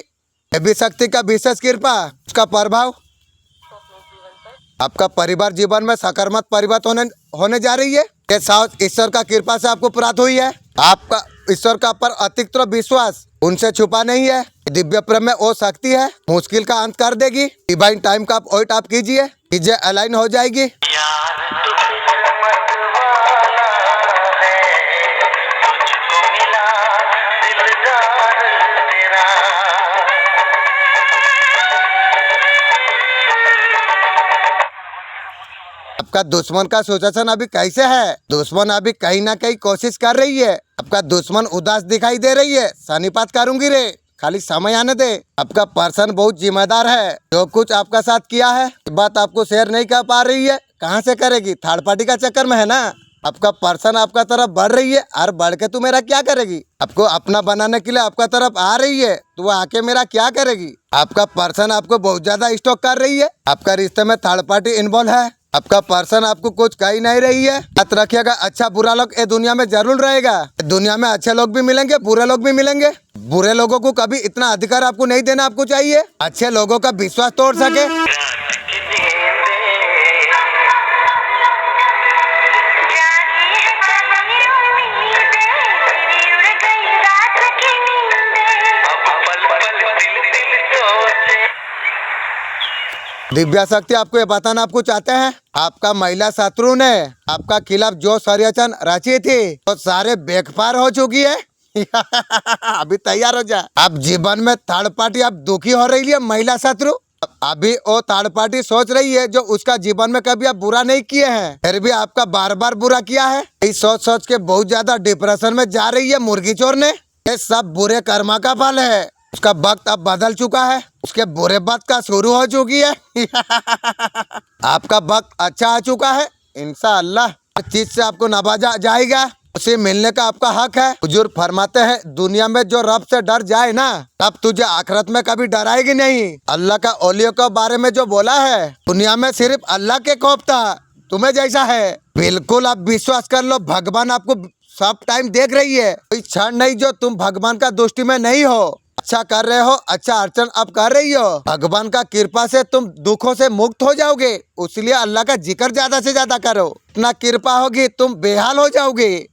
देवी शक्ति का विशेष कृपा, उसका प्रभाव आपका परिवार जीवन में सकारात्मक परिवर्तन होने जा रही है। ये साथ ईश्वर का कृपा से आपको प्राप्त हुई है। आपका ईश्वर का पर अतिरिक्त विश्वास उनसे छुपा नहीं है। दिव्य प्रेम में वो शक्ति है, मुश्किल का अंत कर देगी। डिवाइन टाइम का आप वेट आप कीजिए, चीजें अलाइन हो जाएगी। आपका दुश्मन का सिचुएशन अभी कैसे है? दुश्मन अभी कहीं ना कहीं कोशिश कर रही है। आपका दुश्मन उदास दिखाई दे रही है। सनीपात करूंगी रे, खाली समय आने दे। आपका पर्सन बहुत जिम्मेदार है। जो कुछ आपका साथ किया है बात आपको शेयर नहीं कर पा रही है। कहाँ से करेगी? थर्ड पार्टी का चक्कर में है ना। आपका पर्सन आपका तरफ बढ़ रही है और बढ़ के तू मेरा क्या करेगी? आपको अपना बनाने के लिए आपका तरफ आ रही है तो वो आके मेरा क्या करेगी? आपका पर्सन आपको बहुत ज्यादा स्टॉक कर रही है। आपका रिश्ते में थर्ड पार्टी इन्वॉल्व है। आपका पर्सन आपको कुछ कह ही नहीं रही है। याद रखिएगा, अच्छा बुरा लोग ये दुनिया में जरूर रहेगा। दुनिया में अच्छे लोग भी मिलेंगे, बुरे लोग भी मिलेंगे। बुरे लोगों को कभी इतना अधिकार आपको नहीं देना आपको चाहिए अच्छे लोगों का विश्वास तोड़ सके। दिव्या शक्ति आपको ये बताना आपको चाहते हैं, आपका महिला शत्रु ने आपका खिलाफ जो षड्यंत्र रची थी तो सारे बेखपार हो चुकी है। अभी तैयार हो जा। अब जीवन में थर्ड पार्टी आप दुखी हो रही है महिला शत्रु। अभी वो थर्ड पार्टी सोच रही है जो उसका जीवन में कभी आप बुरा नहीं किए हैं फिर भी आपका बार बार बुरा किया है। इस सोच सोच के बहुत ज्यादा डिप्रेशन में जा रही है मुर्गी चोर ने। ये सब बुरे कर्मा का फल है। उसका वक्त अब बदल चुका है, उसके बुरे वक्त का शुरू हो चुकी है। आपका वक्त अच्छा आ चुका है। इंशाअल्लाह हर चीज से आपको नवाजा जाएगा, उसे मिलने का आपका हक है। बुजुर्ग फरमाते हैं दुनिया में जो रब से डर जाए ना तब तुझे आखिरत में कभी डराएगी नहीं। अल्लाह का औलियों के बारे में जो बोला है दुनिया में सिर्फ अल्लाह के खौफ था, तुम्हें जैसा है। बिल्कुल आप विश्वास कर लो, भगवान आपको सब टाइम देख रही है। कोई क्षण नहीं जो तुम भगवान का दृष्टि में नहीं हो। अच्छा कर रहे हो, अच्छा अर्चन अब कर रही हो, भगवान का कृपा से तुम दुखों से मुक्त हो जाओगे। इसलिए अल्लाह का जिक्र ज्यादा से ज्यादा करो, इतना कृपा होगी तुम बेहाल हो जाओगे।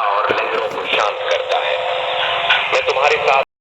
और लहरों को शांत करता है। मैं तुम्हारे साथ